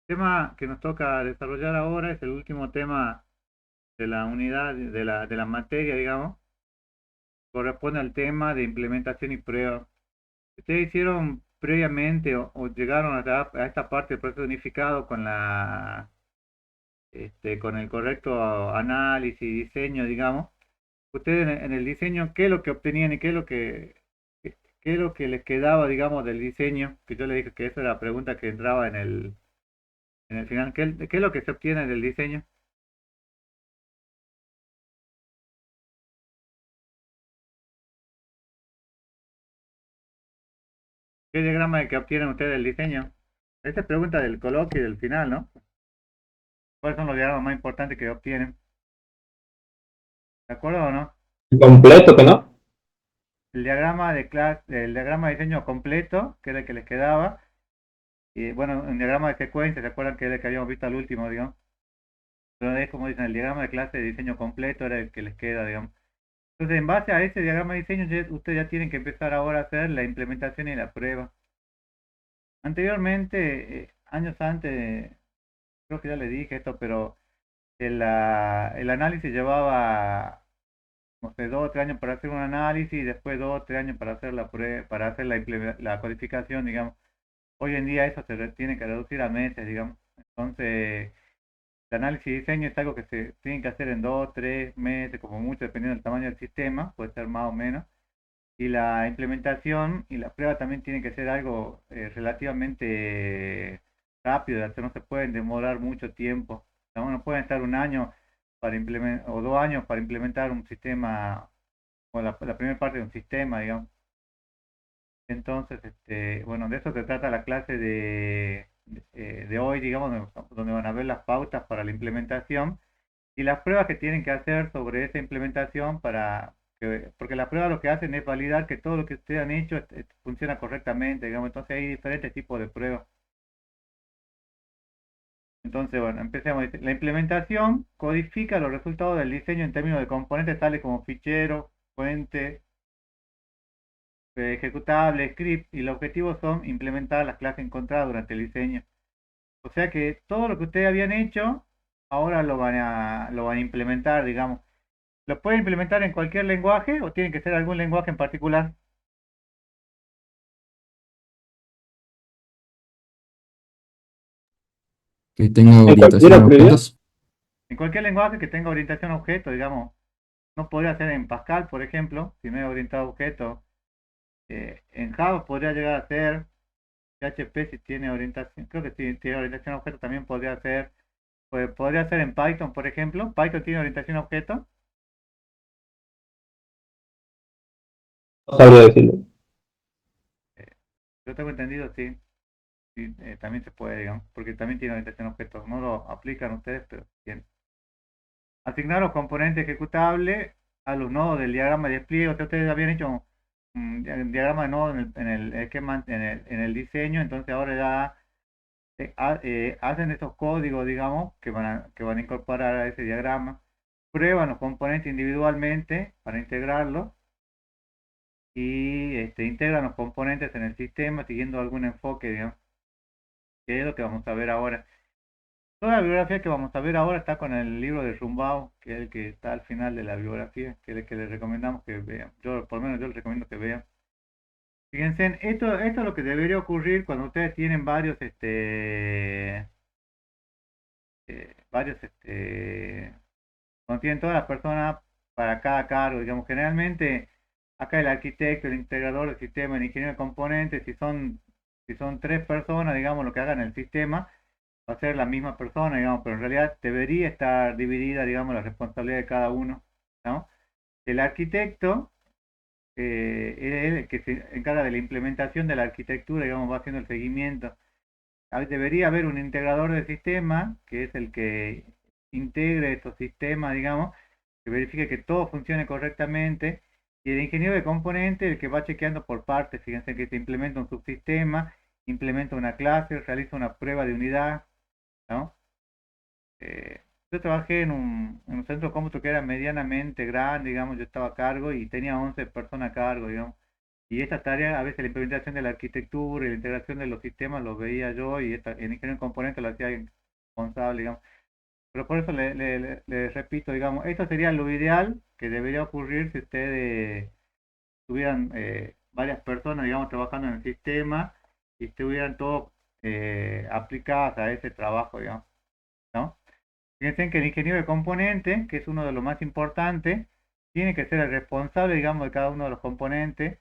El tema que nos toca desarrollar ahora es el último tema de la unidad, de la materia, digamos, corresponde al tema de implementación y prueba. ¿Ustedes hicieron previamente o llegaron a esta parte del proceso unificado con el correcto análisis y diseño, digamos? Ustedes en el diseño, ¿qué es lo que obtenían y qué es lo que les quedaba, digamos, del diseño? Que yo le dije que esa era la pregunta que entraba en el final. ¿Qué es lo que se obtiene del diseño? ¿Qué diagrama es el que obtienen ustedes del diseño? Esta es pregunta del coloquio y del final, ¿no? ¿Cuáles son los diagramas más importantes que obtienen? ¿De acuerdo o no? Completo, que no. El diagrama de diseño completo, que era el que les quedaba, y bueno, un diagrama de secuencia, ¿se acuerdan que era el que habíamos visto al último, digamos? Pero es como dicen, el diagrama de clase de diseño completo era el que les queda, digamos. Entonces, en base a ese diagrama de diseño, ustedes ya tienen que empezar ahora a hacer la implementación y la prueba. Anteriormente, años antes, creo que ya le dije esto, pero el análisis llevaba, no sé, 2 o 3 años para hacer un análisis y después 2 o 3 años para hacer para hacer la codificación, digamos. Hoy en día eso tiene que reducir a meses, digamos. Entonces, el análisis y diseño es algo que se tiene que hacer en 2 o 3 meses, como mucho, dependiendo del tamaño del sistema, puede ser más o menos. Y la implementación y la prueba también tiene que ser algo relativamente rápido de hacer, no se pueden demorar mucho tiempo. No pueden estar un año para implementar, o 2 años para implementar un sistema, o la primera parte de un sistema, digamos. Entonces, bueno, de eso se trata la clase de hoy, digamos, donde van a ver las pautas para la implementación y las pruebas que tienen que hacer sobre esa implementación porque las pruebas lo que hacen es validar que todo lo que ustedes han hecho funciona correctamente, digamos, entonces hay diferentes tipos de pruebas. Entonces, bueno, empecemos. La implementación codifica los resultados del diseño en términos de componentes tales como fichero, fuente, ejecutable, script, y los objetivos son implementar las clases encontradas durante el diseño. O sea que todo lo que ustedes habían hecho, ahora lo van a implementar, digamos. ¿Lo pueden implementar en cualquier lenguaje o tiene que ser algún lenguaje en particular? Que tenga En orientación cualquiera, a creería. objetos. En cualquier lenguaje que tenga orientación a objeto, digamos. No podría ser en Pascal, por ejemplo, si no es orientado a objeto. En Java podría llegar a ser. PHP si tiene orientación, creo que si tiene orientación a objeto también podría ser. Podría ser en Python, por ejemplo. Python tiene orientación a objeto. No sabría decirlo. Eh, yo tengo entendido, sí. Sí, también se puede, digamos, porque también tiene orientación a objeto. No lo aplican ustedes, pero tiene. Asignar los componentes ejecutables a los nodos del diagrama de despliegue. O sea, ustedes habían hecho un diagrama de nodos en el esquema, en el diseño, entonces ahora ya hacen esos códigos, digamos, que van a incorporar a ese diagrama, prueban los componentes individualmente para integrarlos y integran los componentes en el sistema siguiendo algún enfoque, digamos, que es lo que vamos a ver ahora. Toda la bibliografía que vamos a ver ahora está con el libro de Rumbao, que es el que está al final de la bibliografía, que es el que les recomendamos que vean. Por lo menos yo les recomiendo que vean. Fíjense, esto es lo que debería ocurrir cuando ustedes tienen cuando tienen todas las personas para cada cargo. Digamos, generalmente acá el arquitecto, el integrador del sistema, el ingeniero de componentes, si son 3 personas, digamos, lo que hagan el sistema, va a ser la misma persona, digamos, pero en realidad debería estar dividida, digamos, la responsabilidad de cada uno, ¿no? El arquitecto es el que se encarga de la implementación de la arquitectura, digamos, va haciendo el seguimiento. Debería haber un integrador del sistema, que es el que integre estos sistemas, digamos, que verifique que todo funcione correctamente, y el ingeniero de componentes, el que va chequeando por partes. Fíjense que se implementa un subsistema, implementa una clase, realiza una prueba de unidad, ¿no? Yo trabajé en un centro de cómputo que era medianamente grande, digamos, yo estaba a cargo y tenía 11 personas a cargo, digamos. Y esta tarea, a veces la implementación de la arquitectura y la integración de los sistemas lo veía yo y en ingeniero en componentes lo hacía alguien responsable, digamos. Pero por eso le repito, digamos, esto sería lo ideal que debería ocurrir si ustedes tuvieran varias personas, digamos, trabajando en el sistema y estuvieran todos aplicadas a ese trabajo, digamos, ¿no? Fíjense que el ingeniero de componentes, que es uno de los más importantes, tiene que ser el responsable, digamos, de cada uno de los componentes.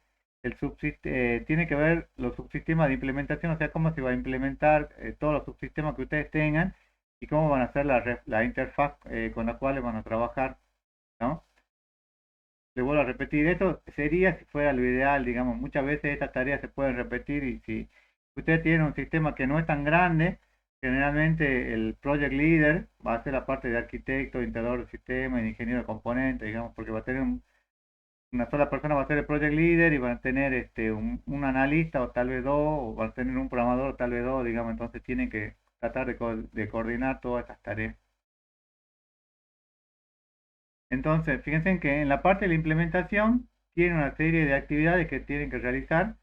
Tiene que ver los subsistemas de implementación, o sea, cómo se va a implementar todos los subsistemas que ustedes tengan y cómo van a ser la interfaz con la cual van a trabajar, ¿no? Le vuelvo a repetir, esto sería si fuera lo ideal, digamos, muchas veces estas tareas se pueden repetir y si usted tiene un sistema que no es tan grande, generalmente el project leader va a ser la parte de arquitecto, integrador de sistema y ingeniero de componentes, digamos, porque va a tener una sola persona va a ser el project leader y van a tener un analista o tal vez dos, o van a tener un programador o tal vez dos, digamos, entonces tienen que tratar de coordinar todas estas tareas. Entonces, fíjense que en la parte de la implementación tiene una serie de actividades que tienen que realizar.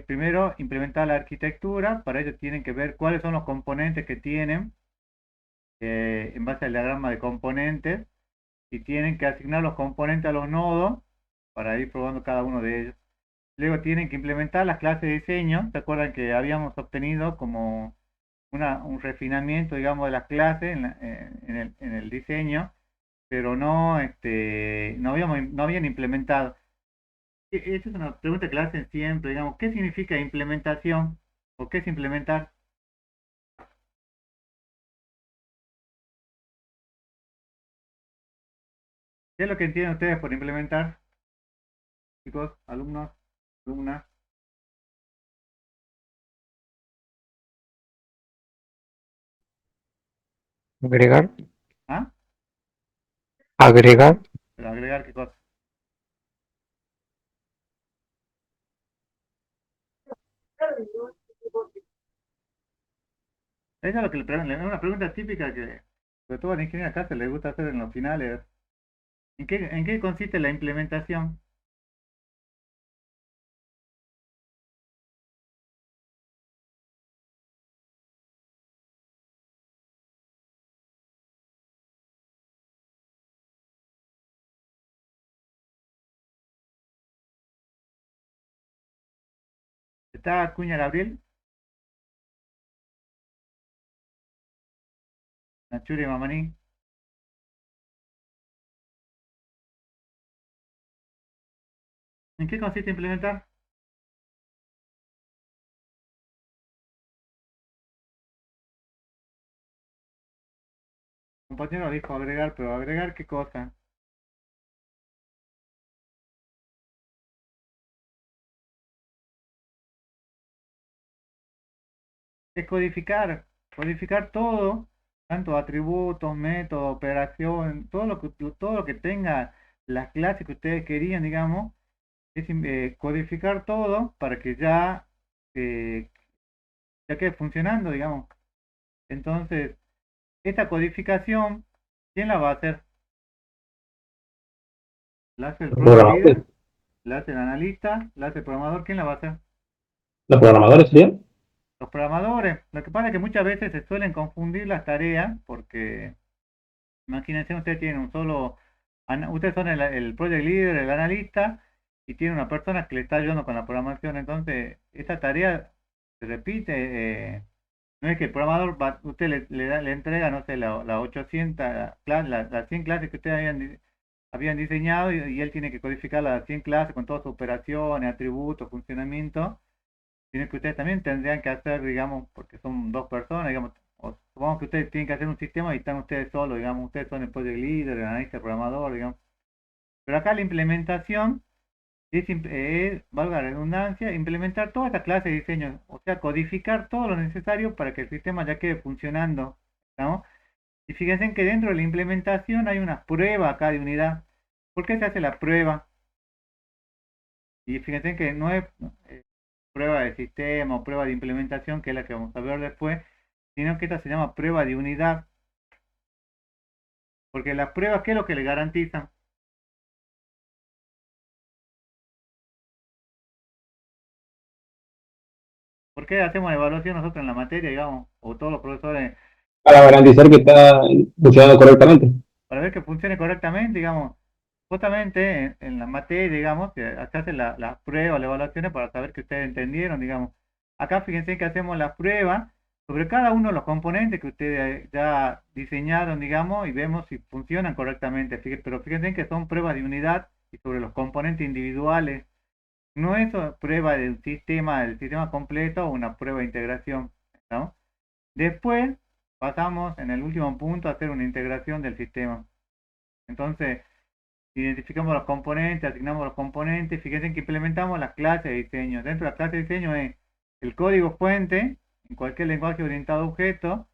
Primero, implementar la arquitectura. Para ello tienen que ver cuáles son los componentes que tienen en base al diagrama de componentes y tienen que asignar los componentes a los nodos para ir probando cada uno de ellos. Luego tienen que implementar las clases de diseño. ¿Se acuerdan que habíamos obtenido como un refinamiento, digamos, de las clases en el diseño? Pero no habían implementado. Esa es una pregunta que la hacen siempre, digamos, ¿qué significa implementación? ¿O qué es implementar? ¿Qué es lo que entienden ustedes por implementar, chicos, alumnos, alumnas? Agregar, ¿Ah? agregar, Pero agregar qué cosa. Esa es lo que es una pregunta típica que, sobre todo en ingeniería acá, se les gusta hacer en los finales. En qué consiste la implementación? ¿Está Acuña Gabriel? ¿Nachuri Mamaní? ¿En qué consiste implementar? Un compañero dijo agregar, pero ¿agregar qué cosa? Es codificar todo, tanto atributos, métodos, operación, todo lo que tenga las clases que ustedes querían, digamos, es codificar todo para que eh, ya quede funcionando, digamos. Entonces, esta codificación, ¿quién la va a hacer? ¿La hace el Los project leader? programadores, ¿La hace el analista? ¿La hace el programador? ¿Quién la va a hacer? los programadores serían. Los programadores. Lo que pasa es que muchas veces se suelen confundir las tareas porque imagínense, ustedes tienen un solo, ustedes son el project leader, el analista, y tiene una persona que le está ayudando con la programación. Entonces, esta tarea se repite. No es que el programador, usted le entrega, no sé, la 800, las 100 clases que ustedes habían diseñado y él tiene que codificar las 100 clases con todas sus operaciones, atributos, funcionamiento sino que ustedes también tendrían que hacer, digamos, porque son dos personas, digamos, o supongamos que ustedes tienen que hacer un sistema y están ustedes solos, digamos, ustedes son el project leader, el analista, el programador, digamos. Pero acá la implementación valga la redundancia, implementar toda esta clase de diseño, o sea, codificar todo lo necesario para que el sistema ya quede funcionando, ¿no? Y fíjense que dentro de la implementación hay una prueba acá de unidad. ¿Por qué se hace la prueba? Y fíjense que no es prueba de sistema o prueba de implementación, que es la que vamos a ver después, sino que esta se llama prueba de unidad, porque las pruebas, ¿qué es lo que le garantizan? ¿Por qué hacemos la evaluación nosotros en la materia, digamos? O todos los profesores, Para garantizar que está funcionando correctamente. para ver que funcione correctamente, digamos. Justamente en la materia, digamos, que se hacen las pruebas, las evaluaciones para saber que ustedes entendieron, digamos. Acá fíjense que hacemos las pruebas sobre cada uno de los componentes que ustedes ya diseñaron, digamos, y vemos si funcionan correctamente. Pero fíjense que son pruebas de unidad y sobre los componentes individuales. No es prueba del sistema completo o una prueba de integración, ¿no? Después pasamos en el último punto a hacer una integración del sistema. Entonces, identificamos los componentes, asignamos los componentes, fíjense que implementamos las clases de diseño. Dentro de la clase de diseño es el código fuente, en cualquier lenguaje orientado a objetos,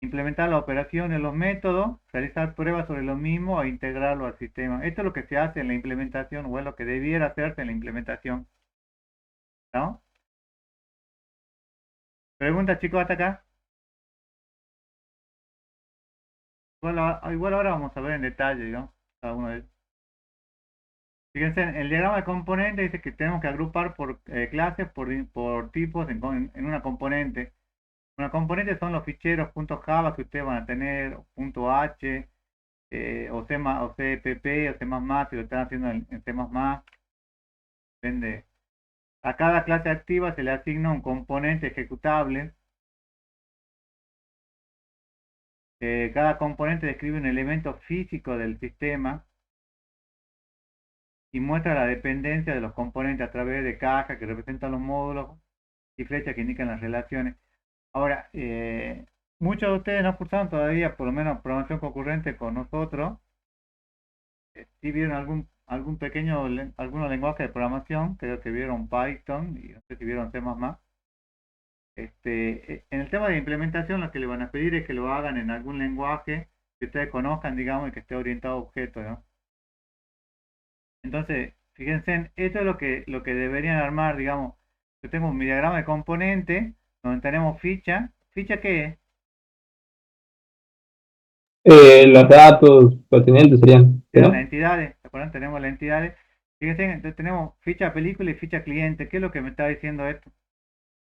implementar las operaciones, los métodos, realizar pruebas sobre lo mismo e integrarlo al sistema. Esto es lo que se hace en la implementación, o es lo que debiera hacerse en la implementación, ¿no? Pregunta, chicos, hasta acá. Igual ahora vamos a ver en detalle, ¿no? Cada uno de ellos. Fíjense, el diagrama de componentes dice que tenemos que agrupar por clases, por tipos en una componente. Una componente son los ficheros .java que ustedes van a tener, .h, o C++, o CPP, o C++, si lo están haciendo en C++. Depende. A cada clase activa se le asigna un componente ejecutable. Cada componente describe un elemento físico del sistema y muestra la dependencia de los componentes a través de cajas que representan los módulos y flechas que indican las relaciones. Ahora, muchos de ustedes no cursaron todavía, por lo menos programación concurrente con nosotros. Si vieron algún pequeño, algunos lenguajes de programación, creo que vieron Python y no sé si vieron C++. En el tema de implementación, lo que le van a pedir es que lo hagan en algún lenguaje que ustedes conozcan, digamos, y que esté orientado a objetos, ¿no? Entonces, fíjense, esto es lo que deberían armar, digamos. Yo tengo mi diagrama de componente, donde tenemos ficha. ¿Ficha qué es? Los datos pertinentes serían, Eran las ¿no? entidades, ¿se acuerdan? Tenemos las entidades. Fíjense, entonces tenemos ficha película y ficha cliente. ¿Qué es lo que me está diciendo esto?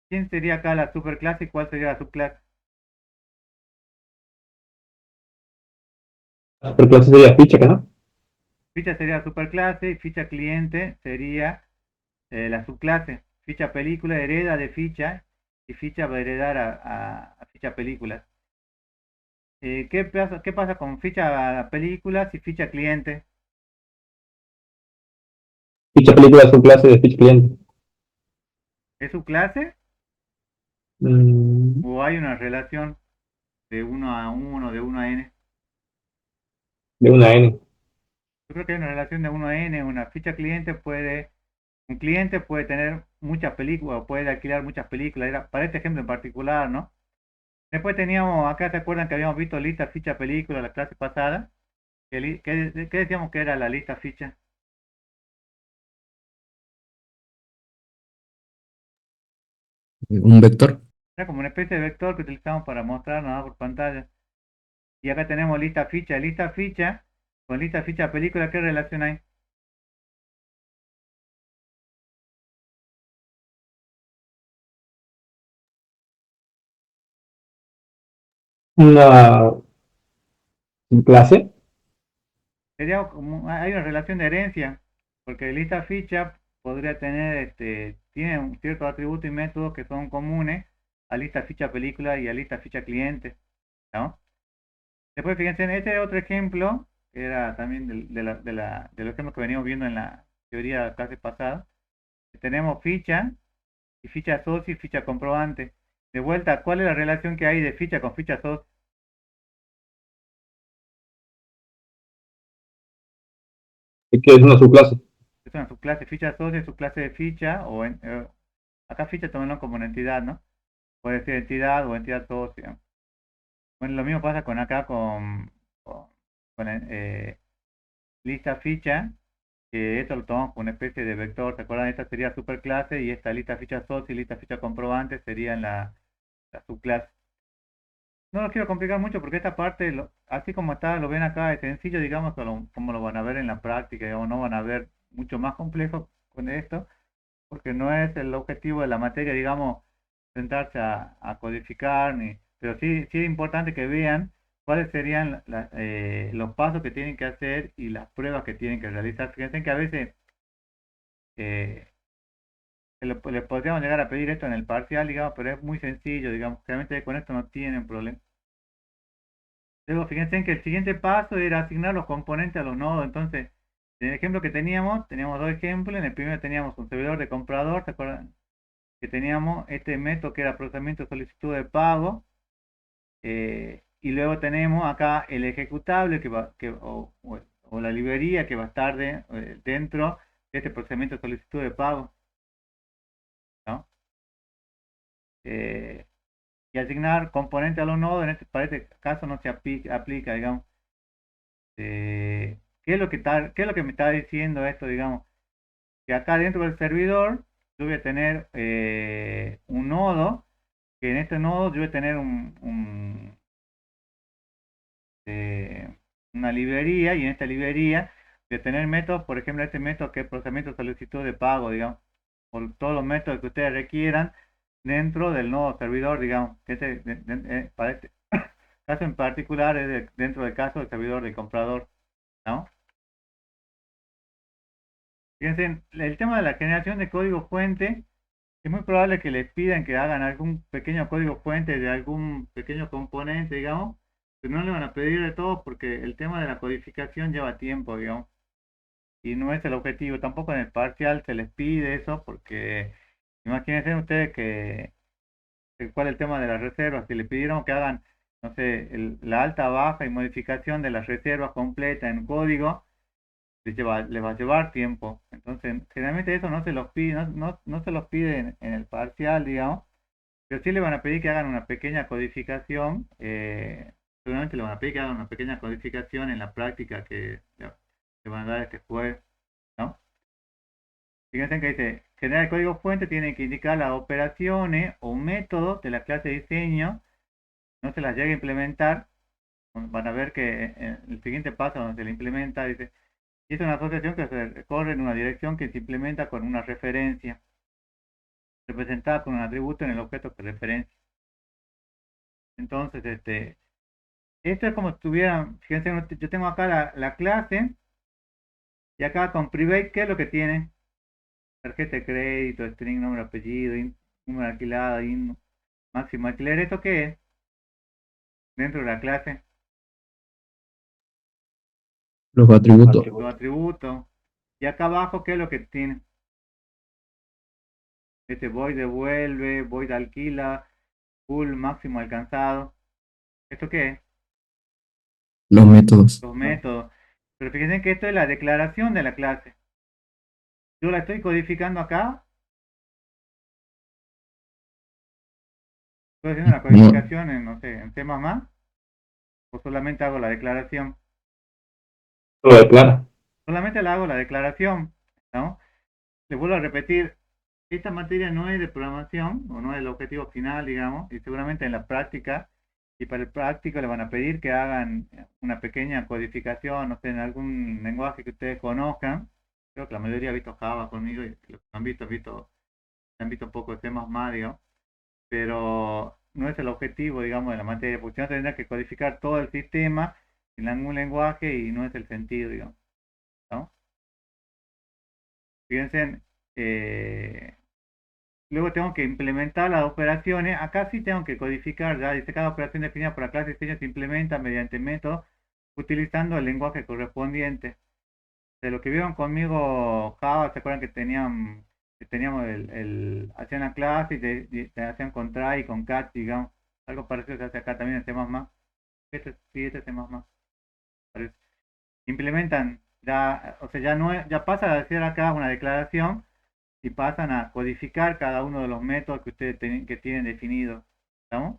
¿Quién sería acá la superclase y cuál sería la subclase? Por clase sería ficha, ¿no? Ficha sería la superclase y ficha cliente sería la subclase. Ficha película hereda de ficha y ficha va a heredar a ficha películas. ¿Qué pasa con ficha películas y ficha cliente? Ficha película es un clase de ficha cliente. ¿Es subclase Mm, o hay una relación de 1 a 1, de 1 a n? de una N. Yo creo que hay una relación de 1 a n. Una ficha cliente un cliente puede tener muchas películas, puede alquilar muchas películas. Para este ejemplo en particular, ¿no? Después teníamos, acá se acuerdan que habíamos visto lista, ficha, película la clase pasada. ¿Qué decíamos que era la lista ficha? Un vector. Era como una especie de vector que utilizamos para mostrar nada por pantalla. Y acá tenemos lista ficha. Lista ficha con lista ficha película, ¿qué relación hay? Una clase. Hay una relación de herencia, porque lista ficha podría tener, tiene un cierto atributo y métodos que son comunes a lista ficha película y a lista ficha cliente, ¿no? Después fíjense, en este otro ejemplo, que era también de los ejemplos que venimos viendo en la teoría de la clase pasada, tenemos ficha y ficha socio y ficha comprobante. De vuelta, ¿cuál es la relación que hay de ficha con ficha socio? Que es una subclase. Es una subclase ficha socio, subclase de ficha, acá ficha tomémoslo como una entidad, ¿no? Puede ser entidad o entidad socia. Bueno, lo mismo pasa con acá con lista ficha, que esto lo tomamos como una especie de vector. ¿Se acuerdan? Esta sería superclase y esta lista ficha socia y lista ficha comprobante serían la subclase. No lo quiero complicar mucho porque esta parte, así como está, lo ven acá, es sencillo, digamos, como lo van a ver en la práctica, digamos, no van a ver mucho más complejo con esto, porque no es el objetivo de la materia, digamos, sentarse a codificar, pero sí es importante que vean cuáles serían los pasos que tienen que hacer y las pruebas que tienen que realizar. Fíjense que a veces eh, le podríamos llegar a pedir esto en el parcial, digamos, pero es muy sencillo, digamos, realmente con esto no tienen problema. Luego, fíjense que el siguiente paso era asignar los componentes a los nodos. Entonces, en el ejemplo que teníamos dos ejemplos. En el primero teníamos un servidor de comprador, ¿se acuerdan? Que teníamos este método que era procesamiento de solicitud de pago. Y luego tenemos acá el ejecutable o la librería que va a estar dentro de este procesamiento de solicitud de pago, ¿no? Y asignar componentes a los nodos, para este caso no se aplica, digamos. ¿Qué es lo que me está diciendo esto, digamos? Que acá dentro del servidor yo voy a tener un nodo, que en este nodo yo voy a tener una librería, y en esta librería voy a tener métodos, por ejemplo, este método que es procesamiento de solicitud de pago, digamos, por todos los métodos que ustedes requieran dentro del nodo servidor, digamos, que para este caso en particular es dentro del caso del servidor del comprador, ¿no? Fíjense, el tema de la generación de código fuente, es muy probable que les pidan que hagan algún pequeño código fuente de algún pequeño componente, digamos, pero no le van a pedir de todo porque el tema de la codificación lleva tiempo, digamos, y no es el objetivo. Tampoco en el parcial se les pide eso porque imagínense ustedes cuál es el tema de las reservas. Si le pidieron que hagan, no sé, la alta, baja y modificación de las reservas completa en código, les va a llevar tiempo. Entonces, generalmente eso no se los pide, no se los pide en el parcial, digamos, pero sí le van a pedir que hagan una pequeña codificación. Seguramente le van a pedir que hagan una pequeña codificación en la práctica que le van a dar este jueves, ¿no? Fíjense que dice, generar el código fuente tiene que indicar las operaciones o métodos de la clase diseño. No se las llegue a implementar. Van a ver que el siguiente paso donde se le implementa, dice, y es una asociación que se recorre en una dirección que se implementa con una referencia, representada con un atributo en el objeto que referencia. Entonces, esto es como si tuvieran, fíjense, yo tengo acá la clase, y acá con private, ¿qué es lo que tiene? Tarjeta de crédito, string, nombre, apellido, número alquilado, máximo alquiler. ¿Esto qué es? Dentro de la clase, Los atributos. los atributos. Y acá abajo, ¿qué es lo que tiene? Void devuelve, void alquila, full, máximo alcanzado. ¿Esto qué es? Los métodos. Los métodos. Pero fíjense que esto es la declaración de la clase. Yo la estoy codificando acá. Estoy haciendo la codificación en, no sé, en C++, o solamente hago la declaración. Lo declara. Solamente le hago la declaración, ¿no? Le vuelvo a repetir, esta materia no es de programación, o no es el objetivo final, digamos, y seguramente en la práctica, y para el práctico le van a pedir que hagan una pequeña codificación, no sé, en algún lenguaje que ustedes conozcan. Creo que la mayoría ha visto Java conmigo, y los que han visto un poco de C++, digamos, pero no es el objetivo, digamos, de la materia, porque si no tendría que codificar todo el sistema en algún lenguaje y no es el sentido, digamos, ¿no? Fíjense, luego tengo que implementar las operaciones. Acá sí tengo que codificar, ya dice, cada operación definida por la clase diseño se implementa mediante método utilizando el lenguaje correspondiente. De lo que vieron conmigo Java, ¿se acuerdan que teníamos hacían la clase y te hacían con try y con catch, digamos? Algo parecido se hace acá también en C++. Este es C++. Parece. Implementan, ya, o sea, ya pasa a hacer acá una declaración y pasan a codificar cada uno de los métodos que ustedes que tienen definidos. ¿Estamos?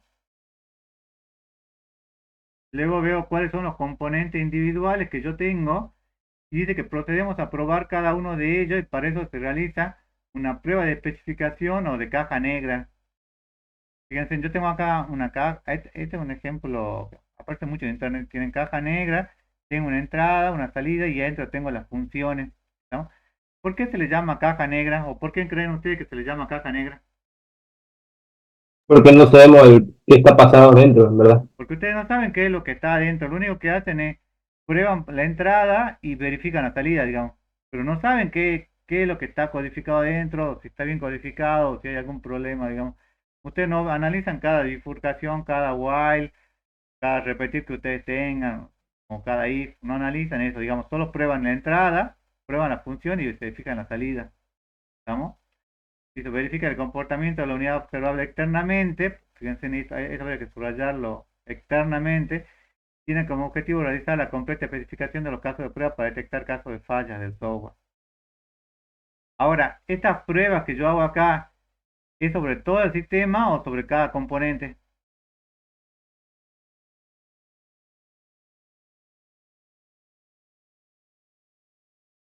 Luego veo cuáles son los componentes individuales que yo tengo y dice que procedemos a probar cada uno de ellos, y para eso se realiza una prueba de especificación o de caja negra. Fíjense, yo tengo acá una caja, este es un ejemplo, aparte mucho de internet, tienen caja negra, tengo una entrada, una salida y adentro tengo las funciones, ¿no? ¿Por qué se le llama caja negra? ¿O por qué creen ustedes que se le llama caja negra? Porque no sabemos qué está pasando dentro, en verdad. Porque ustedes no saben qué es lo que está adentro, lo único que hacen es prueban la entrada y verifican la salida, digamos, pero no saben qué es lo que está codificado adentro, si está bien codificado, si hay algún problema, digamos. Ustedes no analizan cada bifurcación, cada while, cada repetir que ustedes tengan, o cada if, no analizan eso, digamos, solo prueban la entrada, prueban la función y verifican la salida, ¿estamos? Si se verifica el comportamiento de la unidad observable externamente, fíjense en eso habría que subrayarlo externamente, tiene como objetivo realizar la completa especificación de los casos de prueba para detectar casos de fallas del software. Ahora, estas pruebas que yo hago acá, ¿es sobre todo el sistema o sobre cada componente?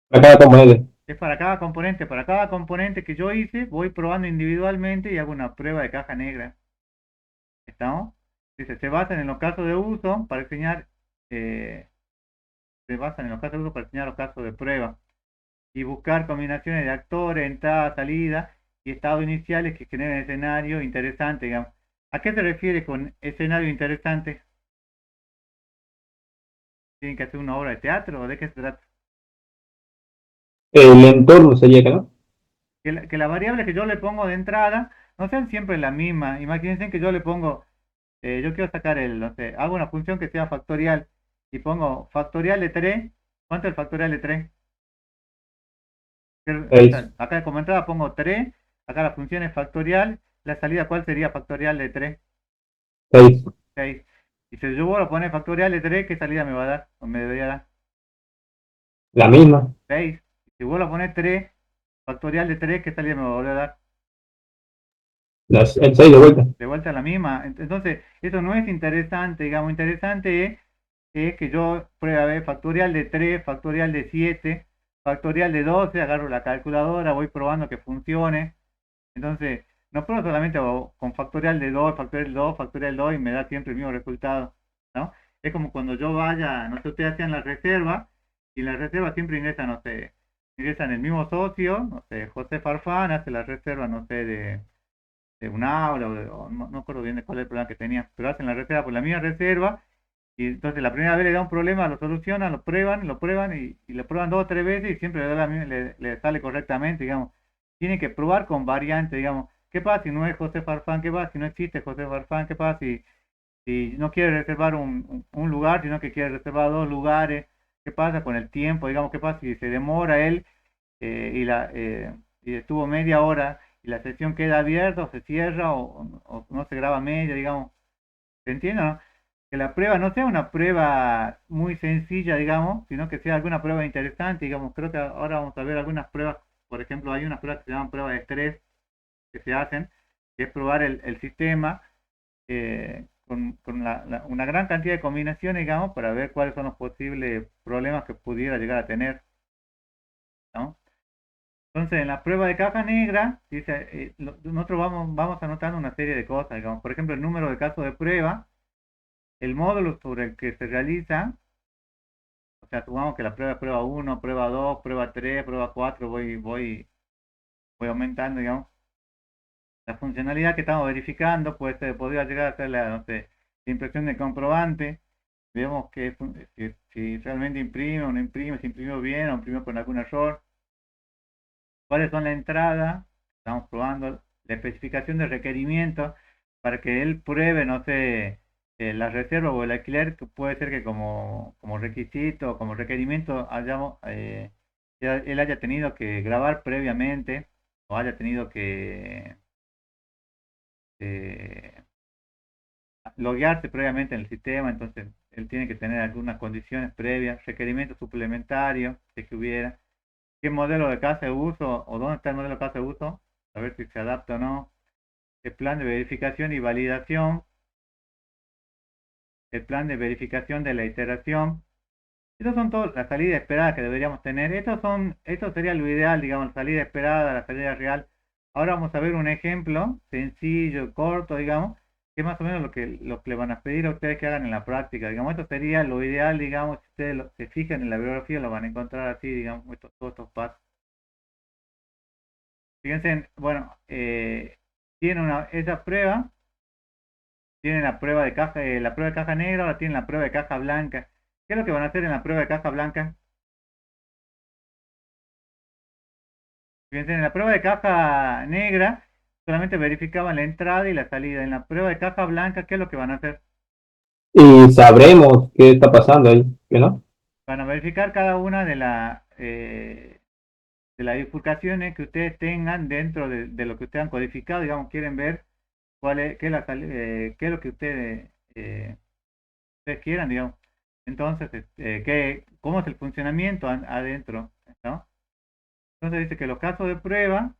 Para cada componente. Es para cada componente. Para cada componente que yo hice, voy probando individualmente y hago una prueba de caja negra. ¿Estamos? Dice, se basan en los casos de uso para enseñar, se basan en los casos de uso para enseñar los casos de prueba y buscar combinaciones de actores, entrada, salida y estados iniciales que generen escenario interesante, digamos. ¿A qué se refiere con escenario interesante? ¿Tienen que hacer una obra de teatro o de qué se trata? El entorno sería acá, ¿no? Que la variable que yo le pongo de entrada no sean siempre la misma. Imagínense que yo le pongo, yo quiero sacar no sé, hago una función que sea factorial y pongo factorial de 3. ¿Cuánto es el factorial de 3? Seis. Acá como entrada pongo 3, acá la función es factorial, la salida ¿cuál sería factorial de 3? Seis. 6. Y si yo vuelvo a poner factorial de 3, ¿qué salida me va a dar? ¿O me debería dar? La misma. 6. Y si vuelvo a poner 3, factorial de 3, ¿qué salida me va a volver a dar? El 6 de vuelta. De vuelta a la misma. Entonces, eso no es interesante, digamos, interesante es que yo pruebe a ver factorial de 3, factorial de 7, factorial de 12, agarro la calculadora, voy probando que funcione. Entonces, no pruebo solamente con factorial de 2, factorial 2 y me da siempre el mismo resultado, ¿no? Es como cuando yo vaya, no sé, ustedes hacían la reserva y en la reserva siempre ingresan, no sé, ingresan el mismo socio, no sé, José Farfán hace la reserva, no sé, de un aula o no, no acuerdo bien de cuál es el problema que tenía, pero hacen la reserva por la misma reserva y entonces la primera vez le da un problema, lo solucionan, lo prueban y lo prueban 2 o 3 veces y siempre le sale correctamente, digamos. Tienen que probar con variantes, digamos. ¿Qué pasa si no es José Farfán? ¿Qué pasa si no existe José Farfán? ¿Qué pasa si no quiere reservar un lugar, sino que quiere reservar 2 lugares? ¿Qué pasa con el tiempo? Digamos, ¿qué pasa si se demora él y estuvo media hora y la sesión queda abierta o se cierra o no se graba media, digamos? ¿Se entiende, no? Que la prueba no sea una prueba muy sencilla, digamos, sino que sea alguna prueba interesante, digamos. Creo que ahora vamos a ver algunas pruebas, por ejemplo, hay unas pruebas que se llaman pruebas de estrés que se hacen, que es probar el sistema con una gran cantidad de combinaciones, digamos, para ver cuáles son los posibles problemas que pudiera llegar a tener, ¿no? Entonces, en la prueba de caja negra, dice, nosotros vamos anotando una serie de cosas, digamos, por ejemplo, el número de casos de prueba, el módulo sobre el que se realiza, o sea, supongamos que la prueba es prueba 1, prueba 2, prueba 3, prueba 4, voy aumentando, digamos. La funcionalidad que estamos verificando, pues podría llegar a ser la, no sé, la impresión de comprobante. Vemos que si realmente imprime o no imprime, si imprimió bien o imprimió con algún error. ¿Cuáles son la entrada? Estamos probando la especificación de requerimientos para que él pruebe, no sé, la reserva o el alquiler, que puede ser que como requisito, como requerimiento, él haya tenido que grabar previamente o haya tenido que eh, loguearse previamente en el sistema, entonces él tiene que tener algunas condiciones previas, requerimientos suplementarios, si es que hubiera, qué modelo de casa de uso o dónde está el modelo de casa de uso, a ver si se adapta o no, el plan de verificación y validación, el plan de verificación de la iteración. Estos son todas las salidas esperadas que deberíamos tener. Esto sería lo ideal, digamos, la salida esperada, la salida real. Ahora vamos a ver un ejemplo sencillo, corto, digamos, que es más o menos lo que le van a pedir a ustedes que hagan en la práctica. Digamos, esto sería lo ideal, digamos, si ustedes se fijan en la bibliografía, lo van a encontrar así, digamos, todos estos pasos. Fíjense, bueno, tiene esa prueba, Tienen la prueba de caja negra, ahora tienen la prueba de caja blanca. ¿Qué es lo que van a hacer en la prueba de caja blanca? Fíjense, en la prueba de caja negra solamente verificaban la entrada y la salida. En la prueba de caja blanca, ¿qué es lo que van a hacer? Y sabremos qué está pasando ahí, ¿que no? Van a verificar cada una de las bifurcaciones que ustedes tengan dentro de lo que ustedes han codificado. Digamos, quieren ver qué es lo que ustedes quieran, digamos. Entonces, cómo es el funcionamiento adentro, ¿no? Entonces dice que los casos de prueba,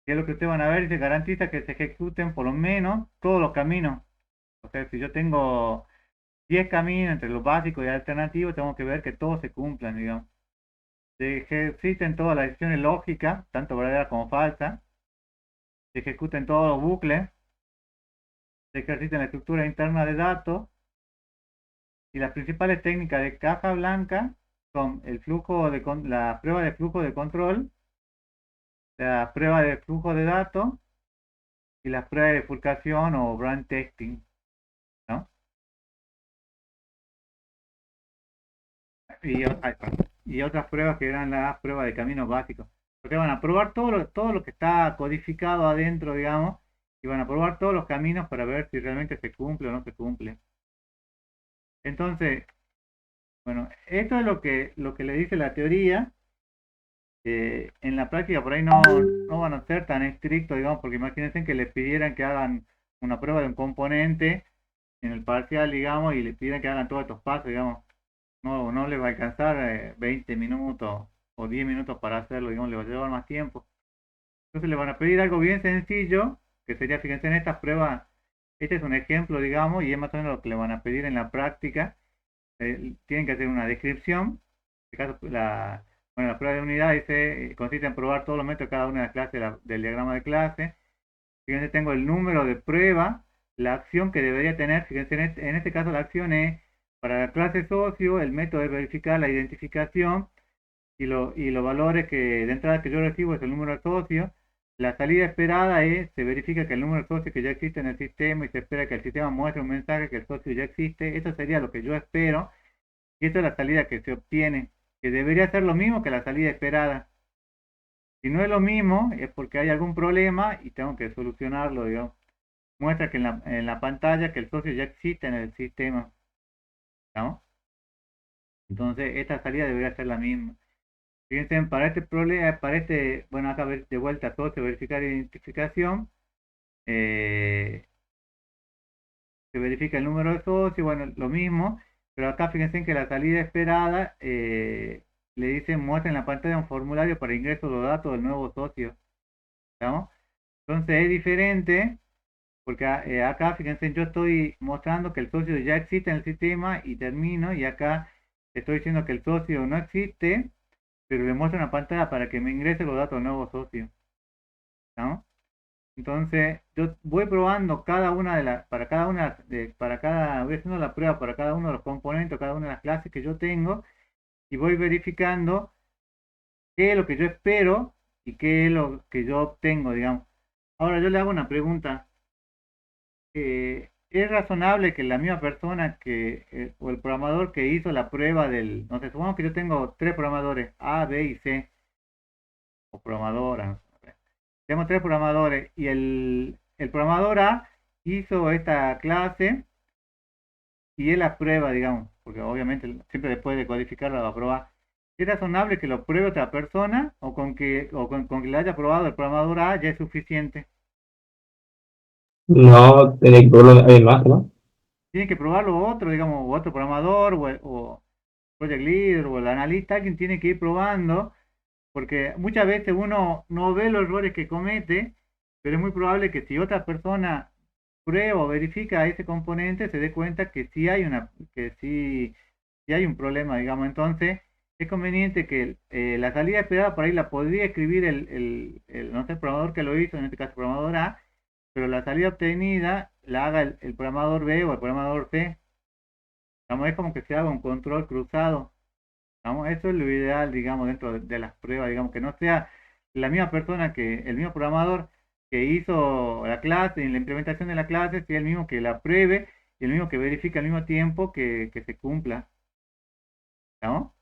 que es lo que ustedes van a ver, se garantiza que se ejecuten por lo menos todos los caminos. O sea, si yo tengo 10 caminos entre los básicos y alternativos, tengo que ver que todos se cumplan, digamos. Se ejerciten todas las decisiones lógicas, tanto verdaderas como falsas. Se ejecuten todos los bucles. Se ejerciten la estructura interna de datos. Y las principales técnicas de caja blanca son la prueba de flujo de control, la prueba de flujo de datos y las pruebas de bifurcación o brand testing, ¿no? Y otras pruebas que eran las pruebas de caminos básicos. Porque van a probar todo lo que está codificado adentro, digamos, y van a probar todos los caminos para ver si realmente se cumple o no se cumple. Entonces, bueno, esto es lo que le dice la teoría. En la práctica por ahí no van a ser tan estrictos, digamos, porque imagínense que les pidieran que hagan una prueba de un componente en el parcial, digamos, y les pidieran que hagan todos estos pasos, digamos, no les va a alcanzar 20 minutos o 10 minutos para hacerlo, digamos, les va a llevar más tiempo. Entonces le van a pedir algo bien sencillo, que sería, fíjense en estas pruebas, este es un ejemplo, digamos, y es más o menos lo que le van a pedir en la práctica. Tienen que hacer una descripción, en este caso bueno, la prueba de unidad dice, consiste en probar todos los métodos de cada una de las clases del diagrama de clase. Fíjense, tengo el número de prueba, la acción que debería tener. Fíjense, en este caso la acción es, para la clase socio, el método es verificar la identificación y los valores de entrada que yo recibo es el número de socio. La salida esperada es, se verifica que el número de socios que ya existe en el sistema y se espera que el sistema muestre un mensaje que el socio ya existe. Eso sería lo que yo espero. Y esta es la salida que se obtiene, que debería ser lo mismo que la salida esperada. Si no es lo mismo, es porque hay algún problema y tengo que solucionarlo, digamos. Muestra que en la pantalla que el socio ya existe en el sistema, ¿no? Entonces, esta salida debería ser la misma. Fíjense, para este problema, bueno, acá de vuelta socio, verificar identificación, eh, se verifica el número de socio, bueno, lo mismo, pero acá fíjense que la salida esperada le dice muestra en la pantalla un formulario para ingreso de los datos del nuevo socio, ¿no? Entonces es diferente porque acá fíjense yo estoy mostrando que el socio ya existe en el sistema y termino, y acá estoy diciendo que el socio no existe, pero le muestro una pantalla para que me ingrese los datos del nuevo socio, ¿no? Entonces, yo voy probando voy haciendo la prueba para cada uno de los componentes, cada una de las clases que yo tengo, y voy verificando qué es lo que yo espero y qué es lo que yo obtengo, digamos. Ahora yo le hago una pregunta. ¿Es razonable que la misma persona o el programador que hizo la prueba no sé, supongamos que yo tengo tres programadores, A, B y C, o programadoras, tenemos tres programadores y el programador A hizo esta clase y él la prueba, digamos, porque obviamente siempre después de codificarla la va a probar. ¿Es razonable que lo pruebe otra persona o con que le haya probado el programador A ya es suficiente? No, tiene que probarlo alguien más, ¿no? Tiene que probarlo otro, digamos, o otro programador o project leader o el analista, alguien tiene que ir probando, porque muchas veces uno no ve los errores que comete, pero es muy probable que si otra persona prueba o verifica ese componente, se dé cuenta que sí hay un problema, digamos. Entonces, es conveniente que la salida esperada por ahí la podría escribir no sé, el programador que lo hizo, en este caso el programador A, pero la salida obtenida la haga el programador B o el programador C. Digamos, es como que se haga un control cruzado. Digamos, eso es lo ideal, digamos, dentro de las pruebas, digamos, que no sea la misma persona que el mismo programador que hizo la clase, en la implementación de la clase, sea el mismo que la pruebe y el mismo que verifique al mismo tiempo que se cumpla, ¿no?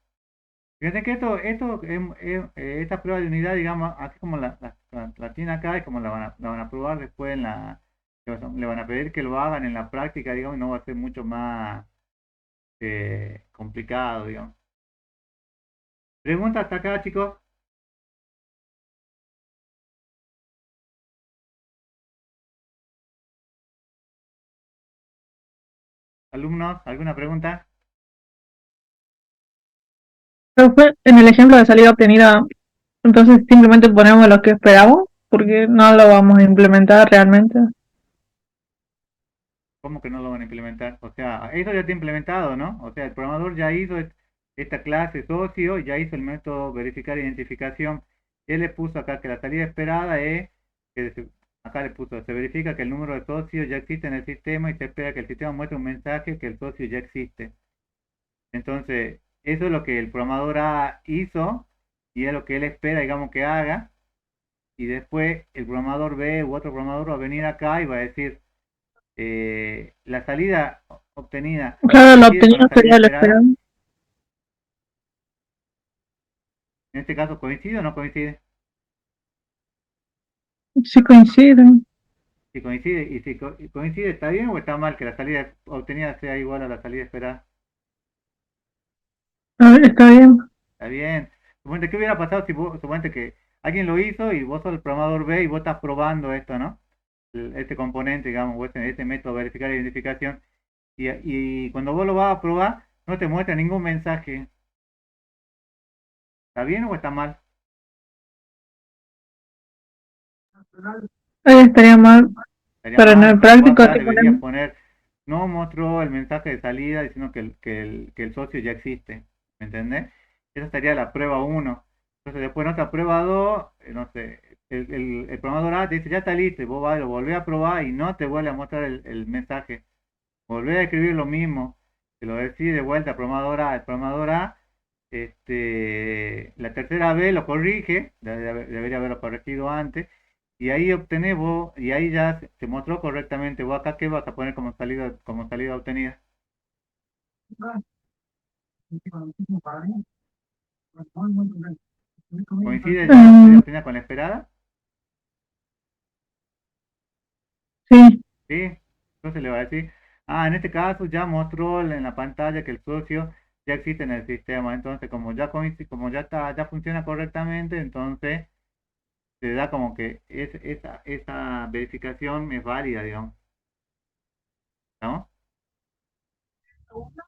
Fíjense que esta prueba de unidad, digamos, así como la tiene acá, es como la van a probar después le van a pedir que lo hagan en la práctica, digamos, y no va a ser mucho más complicado, digamos. ¿Preguntas hasta acá, chicos? ¿Alumnos? ¿Alguna pregunta? Pero fue en el ejemplo de salida obtenida, entonces simplemente ponemos lo que esperamos, porque no lo vamos a implementar realmente. ¿Cómo que no lo van a implementar? O sea, eso ya está implementado, ¿no? O sea, el programador ya hizo esta clase socio, ya hizo el método verificar identificación. Él le puso acá que la salida esperada es, acá le puso, se verifica que el número de socios ya existe en el sistema y se espera que el sistema muestre un mensaje que el socio ya existe. Entonces, eso es lo que el programador A hizo y es lo que él espera, digamos, que haga. Y después el programador B u otro programador va a venir acá y va a decir, la salida obtenida Claro, lo coincide con la obtenido salida sería lo esperada. esperado. En este caso, ¿coincide o no coincide? Sí coinciden. Si coincide, y si coincide, ¿está bien o está mal que la salida obtenida sea igual a la salida esperada? A ver, está bien. Está bien. Suponte, ¿qué hubiera pasado si vos, suponte que alguien lo hizo y vos sos el programador B y vos estás probando esto, ¿no? Este componente, digamos, o este método de verificar identificación, y cuando vos lo vas a probar, no te muestra ningún mensaje. ¿Está bien o está mal? Ahí estaría mal, Estaría pero en mal. el Entonces vos práctico acá te deberías ponen. poner, no mostró el mensaje de salida diciendo que el socio ya existe. ¿Me entendés? Esa sería la prueba uno. Entonces después en otra prueba 2, no sé, el programador A te dice ya está listo y vos vas, lo volvés a probar y no te vuelve a mostrar el mensaje. Volvés a escribir lo mismo. Te lo decís de vuelta al programador A. El programador A, la tercera vez lo corrige, debería haberlo corregido antes, y ahí obtenés vos, y ahí ya se mostró correctamente. Vos acá, ¿qué vas a poner como salida obtenida? ¿Coincide ya la salida Mm, obtenida con la esperada? sí, ¿Sí? Entonces le va a decir, en este caso ya mostró en la pantalla que el socio ya existe en el sistema. Entonces, como ya como ya está, ya funciona correctamente, entonces te da como que esa verificación es válida, digamos, ¿no?